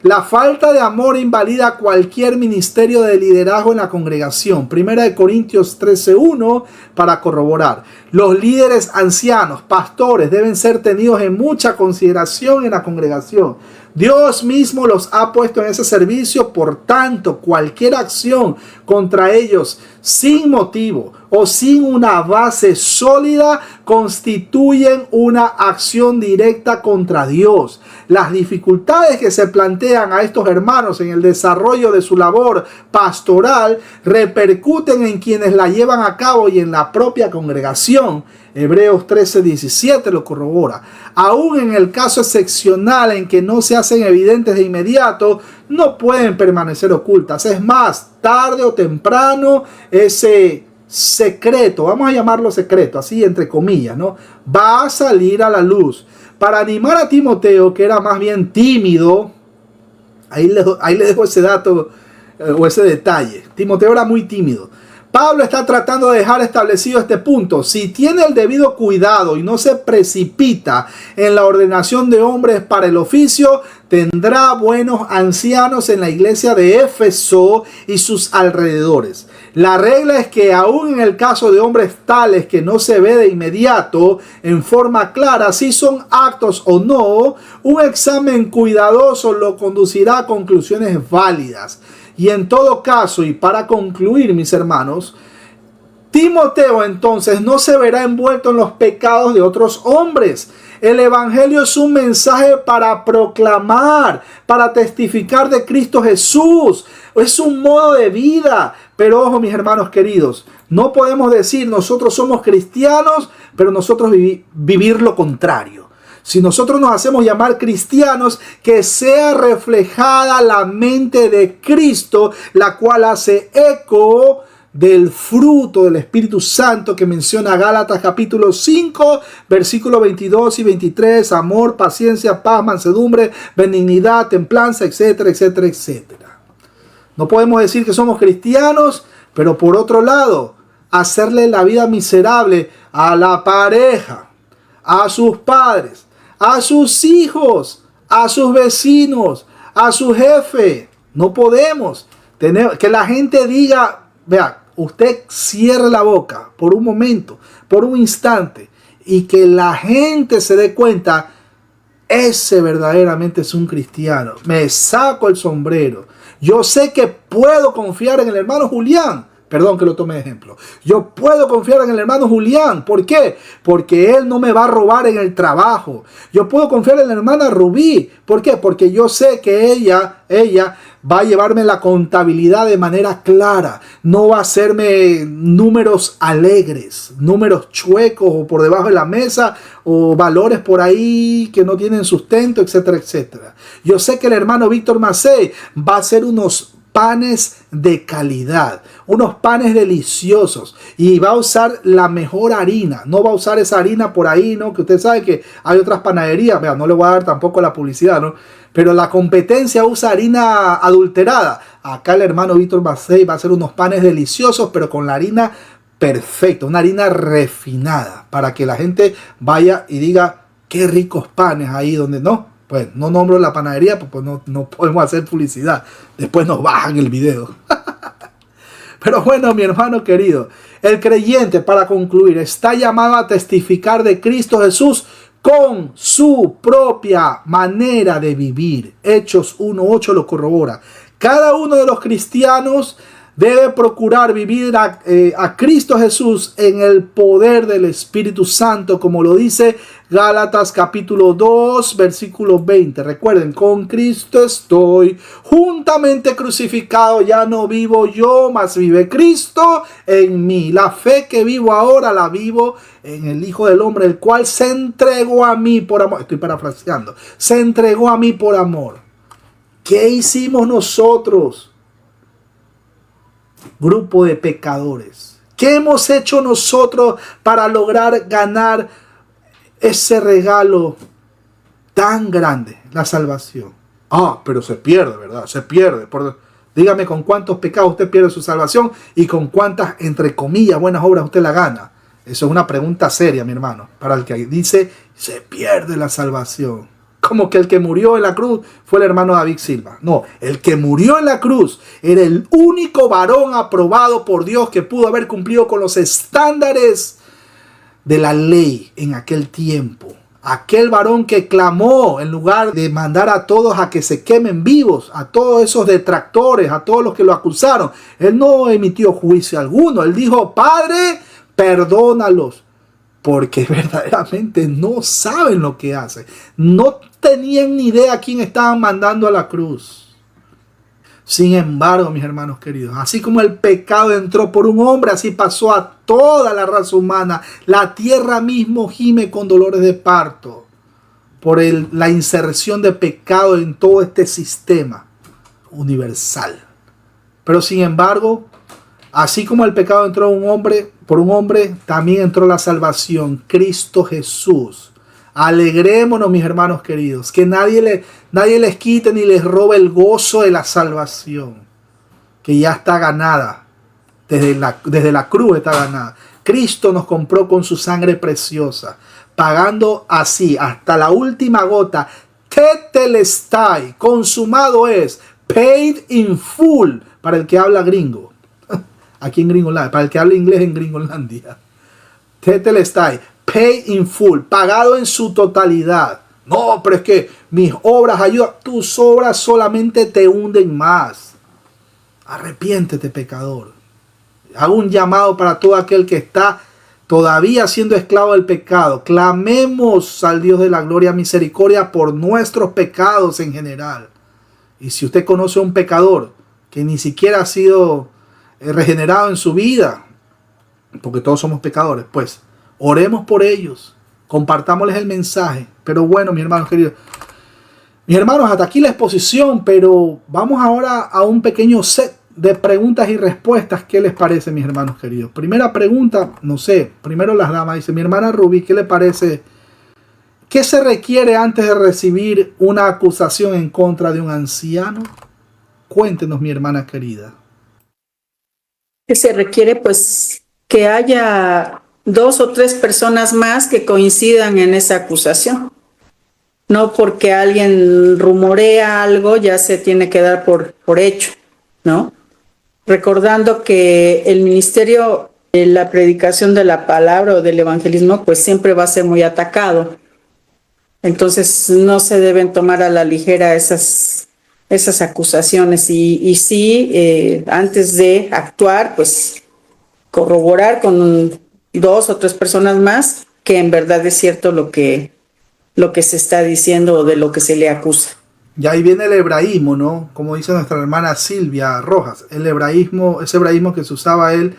La falta de amor invalida cualquier ministerio de liderazgo en la congregación. 1 Corintios 13:1 para corroborar. Los líderes ancianos, pastores, deben ser tenidos en mucha consideración en la congregación. Dios mismo los ha puesto en ese servicio, por tanto, cualquier acción contra ellos sin motivo o sin una base sólida constituyen una acción directa contra Dios. Las dificultades que se plantean a estos hermanos en el desarrollo de su labor pastoral repercuten en quienes la llevan a cabo y en la propia congregación. Hebreos 13:17 lo corrobora. Aún en el caso excepcional en que no se hacen evidentes de inmediato, no pueden permanecer ocultas. Es más, tarde o temprano, ese secreto, vamos a llamarlo secreto, así entre comillas, ¿no?, va a salir a la luz. Para animar a Timoteo, que era más bien tímido, ahí le dejo ese dato o ese detalle. Timoteo era muy tímido. Pablo está tratando de dejar establecido este punto. Si tiene el debido cuidado y no se precipita en la ordenación de hombres para el oficio, tendrá buenos ancianos en la iglesia de Éfeso y sus alrededores. La regla es que aún en el caso de hombres tales que no se ve de inmediato en forma clara si son aptos o no, un examen cuidadoso lo conducirá a conclusiones válidas. Y en todo caso, y para concluir, mis hermanos, Timoteo entonces no se verá envuelto en los pecados de otros hombres. El evangelio es un mensaje para proclamar, para testificar de Cristo Jesús. Es un modo de vida. Pero ojo, mis hermanos queridos, no podemos decir nosotros somos cristianos, pero nosotros vivir lo contrario. Si nosotros nos hacemos llamar cristianos, que sea reflejada la mente de Cristo, la cual hace eco del fruto del Espíritu Santo que menciona Gálatas capítulo 5, versículos 22 y 23, amor, paciencia, paz, mansedumbre, benignidad, templanza, etcétera, etcétera, etcétera. No podemos decir que somos cristianos, pero por otro lado, hacerle la vida miserable a la pareja, a sus padres, a sus hijos, a sus vecinos, a su jefe. No podemos tener que la gente diga, vea, usted cierre la boca por un momento, por un instante, y que la gente se dé cuenta, ese verdaderamente es un cristiano. Me saco el sombrero. Yo sé que puedo confiar en el hermano Julián. Perdón que lo tome de ejemplo. Yo puedo confiar en el hermano Julián. ¿Por qué? Porque él no me va a robar en el trabajo. Yo puedo confiar en la hermana Rubí. ¿Por qué? Porque yo sé que ella va a llevarme la contabilidad de manera clara. No va a hacerme números alegres, números chuecos o por debajo de la mesa o valores por ahí que no tienen sustento, etcétera, etcétera. Yo sé que el hermano Víctor Macei va a hacer unos panes de calidad, unos panes deliciosos y va a usar la mejor harina. No va a usar esa harina por ahí, ¿no? Que usted sabe que hay otras panaderías. Vea, no le voy a dar tampoco la publicidad, ¿no? Pero la competencia usa harina adulterada. Acá el hermano Víctor Massey va a hacer unos panes deliciosos, pero con la harina perfecta, una harina refinada, para que la gente vaya y diga, qué ricos panes ahí donde no. Pues no nombro la panadería, pues no podemos hacer publicidad. Después nos bajan el video. Pero bueno, mi hermano querido, el creyente, para concluir, está llamado a testificar de Cristo Jesús con su propia manera de vivir. Hechos 1:8 lo corrobora. Cada uno de los cristianos debe procurar vivir a Cristo Jesús en el poder del Espíritu Santo, como lo dice Gálatas capítulo 2, versículo 20. Recuerden, con Cristo estoy juntamente crucificado, ya no vivo yo, mas vive Cristo en mí. La fe que vivo ahora la vivo en el Hijo del Hombre, el cual se entregó a mí por amor. Estoy parafraseando. Se entregó a mí por amor. ¿Qué hicimos nosotros? Grupo de pecadores. ¿Qué hemos hecho nosotros para lograr ganar ese regalo tan grande, la salvación? Pero se pierde, ¿verdad? Se pierde. Dígame con cuántos pecados usted pierde su salvación y con cuántas, entre comillas, buenas obras usted la gana. Eso es una pregunta seria, mi hermano, para el que dice se pierde la salvación. Como que el que murió en la cruz fue el hermano David Silva. No, el que murió en la cruz era el único varón aprobado por Dios que pudo haber cumplido con los estándares de la ley en aquel tiempo. Aquel varón que clamó en lugar de mandar a todos a que se quemen vivos, a todos esos detractores, a todos los que lo acusaron. Él no emitió juicio alguno. Él dijo, Padre, perdónalos, porque verdaderamente no saben lo que hacen. No tenían ni idea a quién estaban mandando a la cruz. Sin embargo, mis hermanos queridos, así como el pecado entró por un hombre, así pasó a toda la raza humana. La tierra mismo gime con dolores de parto por la inserción de pecado en todo este sistema universal. Pero sin embargo, así como el pecado entró por un hombre, también entró la salvación, Cristo Jesús. Alegrémonos, mis hermanos queridos, que nadie les quite ni les robe el gozo de la salvación, que ya está ganada, desde la cruz está ganada. Cristo nos compró con su sangre preciosa, pagando así hasta la última gota. Tetelestai, consumado es, paid in full, para el que habla gringo. Aquí en Gringolandia, para el que habla inglés en Gringolandia. Tetelestai, pay in full, pagado en su totalidad. No, pero es que mis obras ayudan. Tus obras solamente te hunden más. Arrepiéntete, pecador. Hago un llamado para todo aquel que está todavía siendo esclavo del pecado. Clamemos al Dios de la gloria misericordia por nuestros pecados en general. Y si usted conoce a un pecador que ni siquiera ha sido regenerado en su vida, porque todos somos pecadores, pues oremos por ellos, compartámosles el mensaje. Pero bueno, mis hermanos queridos, mis hermanos, hasta aquí la exposición, pero vamos ahora a un pequeño set de preguntas y respuestas. ¿Qué les parece, mis hermanos queridos? Primera pregunta, no sé, primero las damas. Dice mi hermana Ruby, ¿qué le parece? ¿Qué se requiere antes de recibir una acusación en contra de un anciano? Cuéntenos, mi hermana querida. ¿Qué se requiere? Pues que haya 2 o 3 personas más que coincidan en esa acusación. No porque alguien rumorea algo ya se tiene que dar por hecho, ¿no? Recordando que el ministerio, la predicación de la palabra o del evangelismo, pues siempre va a ser muy atacado. Entonces no se deben tomar a la ligera esas acusaciones y sí, antes de actuar, pues corroborar con 2 o 3 personas más que en verdad es cierto lo que se está diciendo o de lo que se le acusa. Y ahí viene el hebraísmo, ¿no? Como dice nuestra hermana Silvia Rojas, el hebraísmo, ese hebraísmo que se usaba él,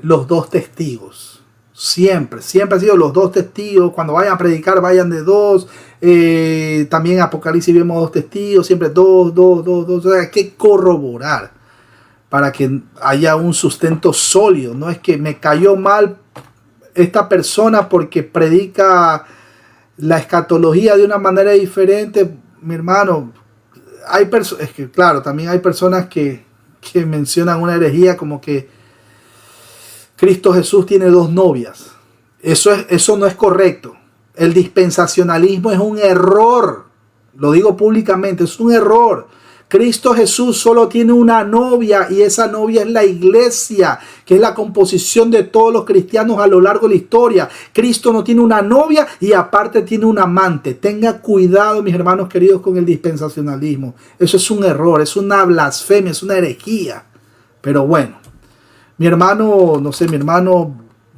los 2 testigos. Siempre ha sido los 2 testigos. Cuando vayan a predicar, vayan de 2. También en Apocalipsis vemos 2 testigos, siempre 2. O sea, hay que corroborar. para que haya un sustento sólido. No es que me cayó mal esta persona porque predica la escatología de una manera diferente. Mi hermano, es que claro, también hay personas que mencionan una herejía como que Cristo Jesús tiene dos novias. Eso no es correcto. El dispensacionalismo es un error. Lo digo públicamente, es un error. Cristo Jesús solo tiene una novia y esa novia es la iglesia, que es la composición de todos los cristianos a lo largo de la historia. Cristo no tiene una novia y aparte tiene un amante. Tenga cuidado, mis hermanos queridos, con el dispensacionalismo. Eso es un error, es una blasfemia, es una herejía. Pero bueno, mi hermano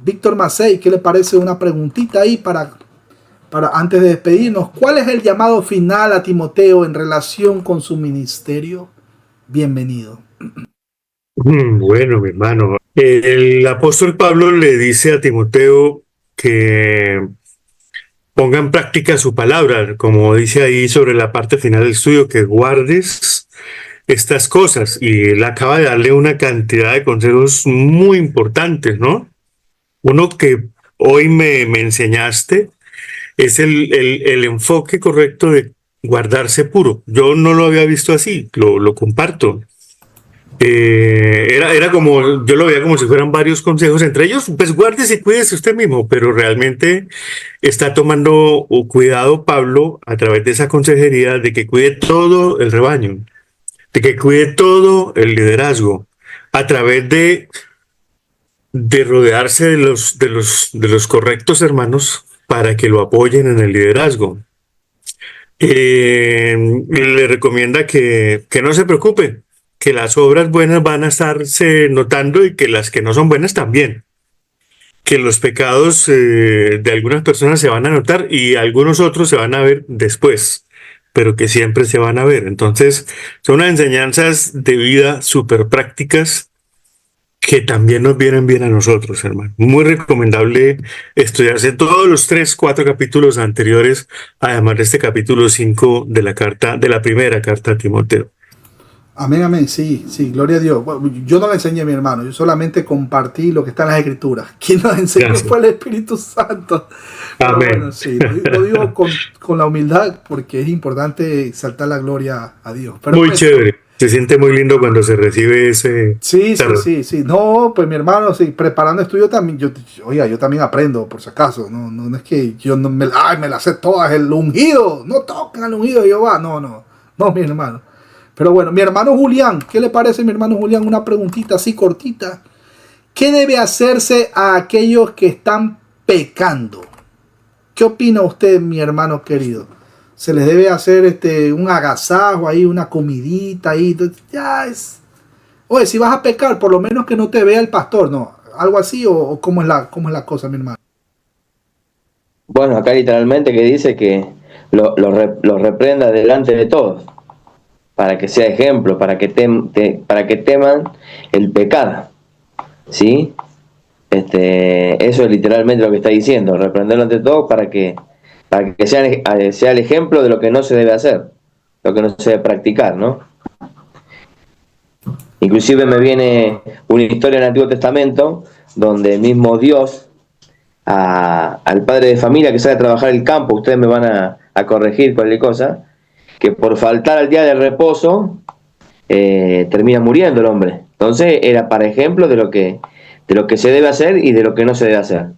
Víctor Macei, ¿qué le parece una preguntita ahí para antes de despedirnos? ¿Cuál es el llamado final a Timoteo en relación con su ministerio? Bienvenido. Bueno, mi hermano, el apóstol Pablo le dice a Timoteo que ponga en práctica su palabra, como dice ahí sobre la parte final del estudio, que guardes estas cosas. Y él acaba de darle una cantidad de consejos muy importantes, ¿no? Uno que hoy me enseñaste es el enfoque correcto de guardarse puro. Yo no lo había visto así, lo comparto. Era como, yo lo veía como si fueran varios consejos, entre ellos, pues guárdese y cuídese usted mismo, pero realmente está tomando cuidado Pablo a través de esa consejería de que cuide todo el rebaño, de que cuide todo el liderazgo, a través de rodearse de los correctos hermanos para que lo apoyen en el liderazgo. Le recomienda que no se preocupe, que las obras buenas van a estarse notando y que las que no son buenas también. Que los pecados de algunas personas se van a notar y algunos otros se van a ver después, pero que siempre se van a ver. Entonces, son unas enseñanzas de vida súper prácticas que también nos vienen bien a nosotros, hermano. Muy recomendable estudiarse todos los 3-4 capítulos anteriores, además de este capítulo 5 de la primera carta a Timoteo. Amén, amén. Sí, gloria a Dios. Bueno, yo no le enseñé a mi hermano, yo solamente compartí lo que está en las Escrituras. Quien nos enseñó Gracias. Fue el Espíritu Santo. Pero amén. Bueno, sí, lo digo con la humildad porque es importante exaltar la gloria a Dios. Pero muy chévere. Se siente muy lindo cuando se recibe ese... Sí. No, pues mi hermano, sí, preparando estudio también, yo también aprendo, por si acaso. No es que yo no me las sé todas, el ungido, no tocan al ungido de Jehová. No, mi hermano. Pero bueno, mi hermano Julián, ¿qué le parece, mi hermano Julián? Una preguntita así cortita. ¿Qué debe hacerse a aquellos que están pecando? ¿Qué opina usted, mi hermano querido? Se les debe hacer un agasajo ahí, una comidita ahí. Ya es. Oye, si vas a pecar, por lo menos que no te vea el pastor, ¿no? Algo así, o cómo es la cosa, mi hermano. Bueno, acá literalmente que dice que lo reprenda delante de todos, para que sea ejemplo, para que teman el pecado, ¿sí? Eso es literalmente lo que está diciendo, reprenderlo ante todos para que sea el ejemplo de lo que no se debe hacer, lo que no se debe practicar, ¿no? Inclusive me viene una historia en el Antiguo Testamento donde el mismo Dios al padre de familia que sale a trabajar el campo, ustedes me van a corregir cualquier cosa, que por faltar al día del reposo termina muriendo el hombre. Entonces era para ejemplo de lo que se debe hacer y de lo que no se debe hacer.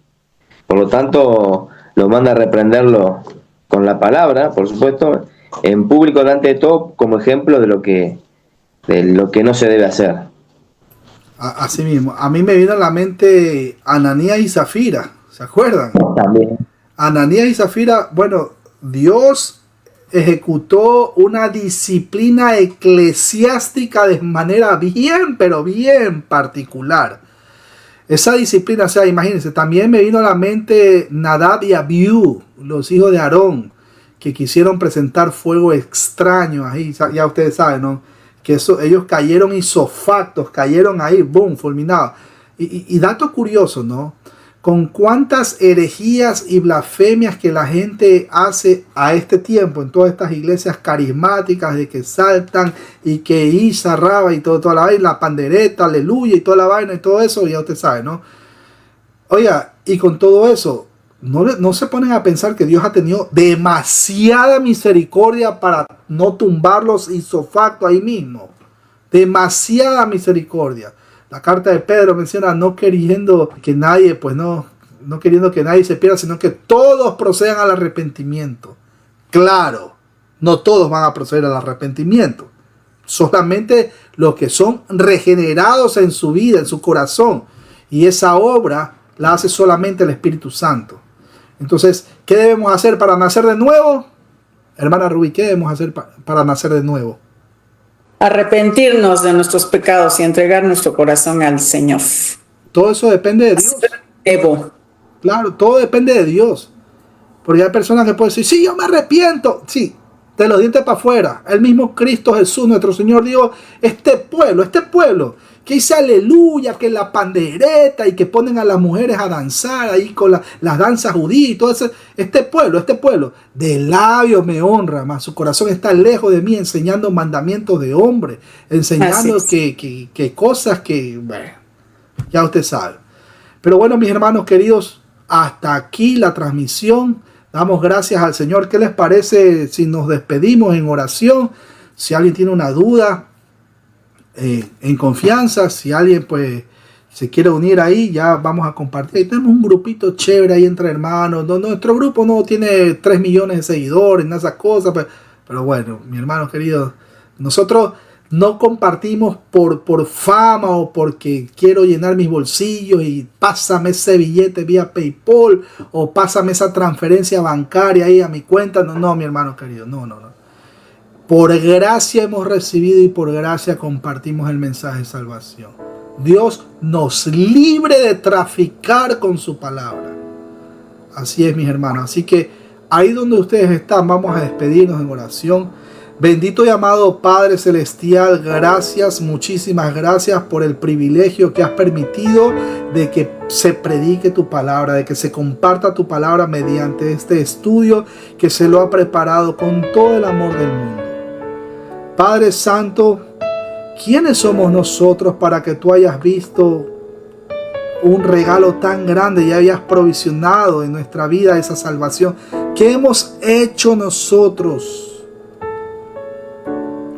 Por lo tanto, lo manda a reprenderlo con la palabra, por supuesto, en público delante de todo, como ejemplo de lo que no se debe hacer. Así mismo. A mí me vino a la mente Ananías y Zafira, ¿se acuerdan? También. Ananías y Zafira, bueno, Dios ejecutó una disciplina eclesiástica de manera bien, pero bien particular. Esa disciplina, o sea, imagínense, también me vino a la mente Nadab y Abiú, los hijos de Aarón, que quisieron presentar fuego extraño ahí, ya ustedes saben, ¿no? Que ellos cayeron isofactos, cayeron ahí, boom, fulminados. Y dato curioso, ¿no? con cuántas herejías y blasfemias que la gente hace a este tiempo en todas estas iglesias carismáticas de que saltan y que Isa, Raba y toda la vaina, la pandereta, aleluya y toda la vaina y todo eso, ya usted sabe, ¿no? Oiga, y con todo eso, no se ponen a pensar que Dios ha tenido demasiada misericordia para no tumbarlos ipso facto ahí mismo. Demasiada misericordia. La carta de Pedro menciona no queriendo que nadie, pues no queriendo que nadie se pierda, sino que todos procedan al arrepentimiento. Claro, no todos van a proceder al arrepentimiento. Solamente los que son regenerados en su vida, en su corazón. Y esa obra la hace solamente el Espíritu Santo. Entonces, ¿qué debemos hacer para nacer de nuevo? Hermana Rubí, ¿qué debemos hacer para nacer de nuevo? Arrepentirnos de nuestros pecados y entregar nuestro corazón al Señor. Todo eso depende de Dios. Evo. Claro, todo depende de Dios. Porque hay personas que pueden decir, sí, yo me arrepiento. Sí, de los dientes para afuera. El mismo Cristo Jesús, nuestro Señor, dijo, este pueblo, que dice aleluya, que la pandereta y que ponen a las mujeres a danzar ahí con las danzas judías y todo eso. Este pueblo, de labios me honra, mas su corazón está lejos de mí, enseñando mandamientos de hombre, enseñando que cosas que, bueno, ya usted sabe. Pero bueno, mis hermanos queridos, hasta aquí la transmisión. Damos gracias al Señor. ¿Qué les parece si nos despedimos en oración? Si alguien tiene una duda, en confianza, si alguien pues se quiere unir ahí, ya vamos a compartir. Ahí tenemos un grupito chévere ahí entre hermanos. Nuestro grupo no tiene 3 millones de seguidores, nada de esas cosas, pero bueno, mi hermano querido, nosotros no compartimos por fama o porque quiero llenar mis bolsillos y pásame ese billete vía PayPal o pásame esa transferencia bancaria ahí a mi cuenta. No, mi hermano querido, no. Por gracia hemos recibido y por gracia compartimos el mensaje de salvación. Dios nos libre de traficar con su palabra. Así es, mis hermanos. Así que ahí donde ustedes están, vamos a despedirnos en oración. Bendito y amado Padre Celestial, gracias, muchísimas gracias por el privilegio que has permitido de que se predique tu palabra, de que se comparta tu palabra mediante este estudio que se lo ha preparado con todo el amor del mundo. Padre Santo, ¿quiénes somos nosotros para que tú hayas visto un regalo tan grande y hayas provisionado en nuestra vida esa salvación? ¿Qué hemos hecho nosotros?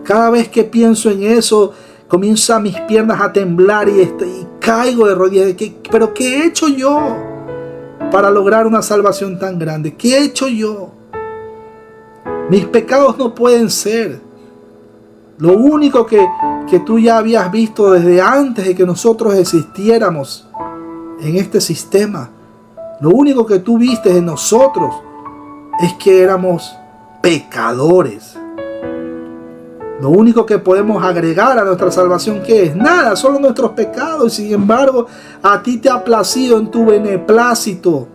Cada vez que pienso en eso, comienzan mis piernas a temblar y caigo de rodillas. ¿Pero qué he hecho yo para lograr una salvación tan grande? ¿Qué he hecho yo? Mis pecados no pueden ser. Lo único que tú ya habías visto desde antes de que nosotros existiéramos en este sistema, lo único que tú viste en nosotros es que éramos pecadores. Lo único que podemos agregar a nuestra salvación, ¿qué es? Nada, solo nuestros pecados. Sin embargo, a ti te ha placido en tu beneplácito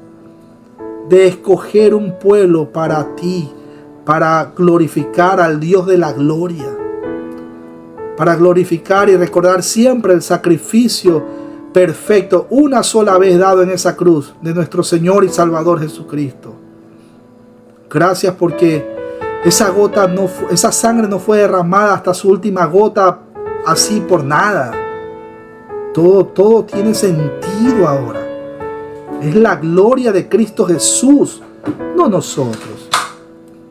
de escoger un pueblo para ti, para glorificar al Dios de la gloria, para glorificar y recordar siempre el sacrificio perfecto, una sola vez dado en esa cruz, de nuestro Señor y Salvador Jesucristo. Gracias porque esa sangre no fue derramada hasta su última gota así por nada. Todo tiene sentido ahora. Es la gloria de Cristo Jesús, no nosotros.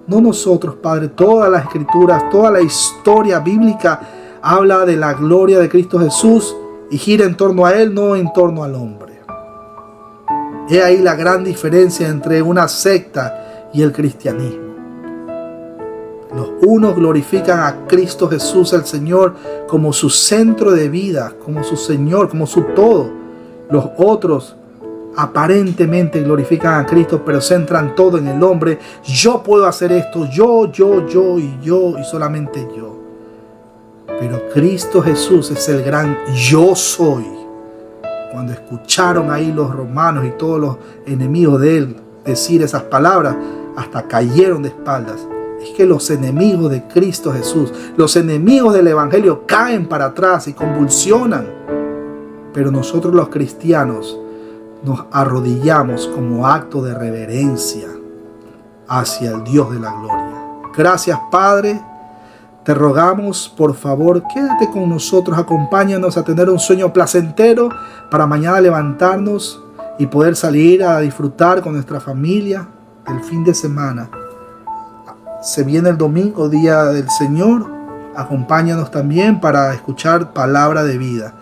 No nosotros, Padre. Todas las escrituras, toda la historia bíblica habla de la gloria de Cristo Jesús y gira en torno a Él, no en torno al hombre. He ahí la gran diferencia entre una secta y el cristianismo. Los unos glorifican a Cristo Jesús el Señor como su centro de vida, como su Señor, como su todo. Los otros aparentemente glorifican a Cristo, pero centran todo en el hombre. Yo puedo hacer esto, yo y solamente yo. Pero Cristo Jesús es el gran yo soy. Cuando escucharon ahí los romanos y todos los enemigos de él decir esas palabras, hasta cayeron de espaldas. Es que los enemigos de Cristo Jesús, los enemigos del Evangelio caen para atrás y convulsionan. Pero nosotros los cristianos nos arrodillamos como acto de reverencia hacia el Dios de la gloria. Gracias, Padre. Te rogamos, por favor, quédate con nosotros, acompáñanos a tener un sueño placentero para mañana levantarnos y poder salir a disfrutar con nuestra familia el fin de semana. Se viene el domingo, Día del Señor. Acompáñanos también para escuchar palabra de vida.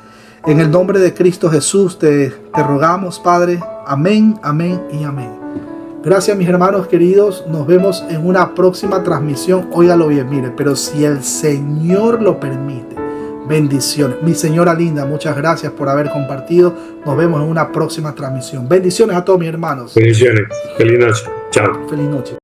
En el nombre de Cristo Jesús te rogamos, Padre. Amén, amén y amén. Gracias, mis hermanos queridos. Nos vemos en una próxima transmisión. Óigalo bien, mire, pero si el Señor lo permite. Bendiciones. Mi señora linda, muchas gracias por haber compartido. Nos vemos en una próxima transmisión. Bendiciones a todos mis hermanos. Bendiciones. Feliz noche. Chao. Feliz noche.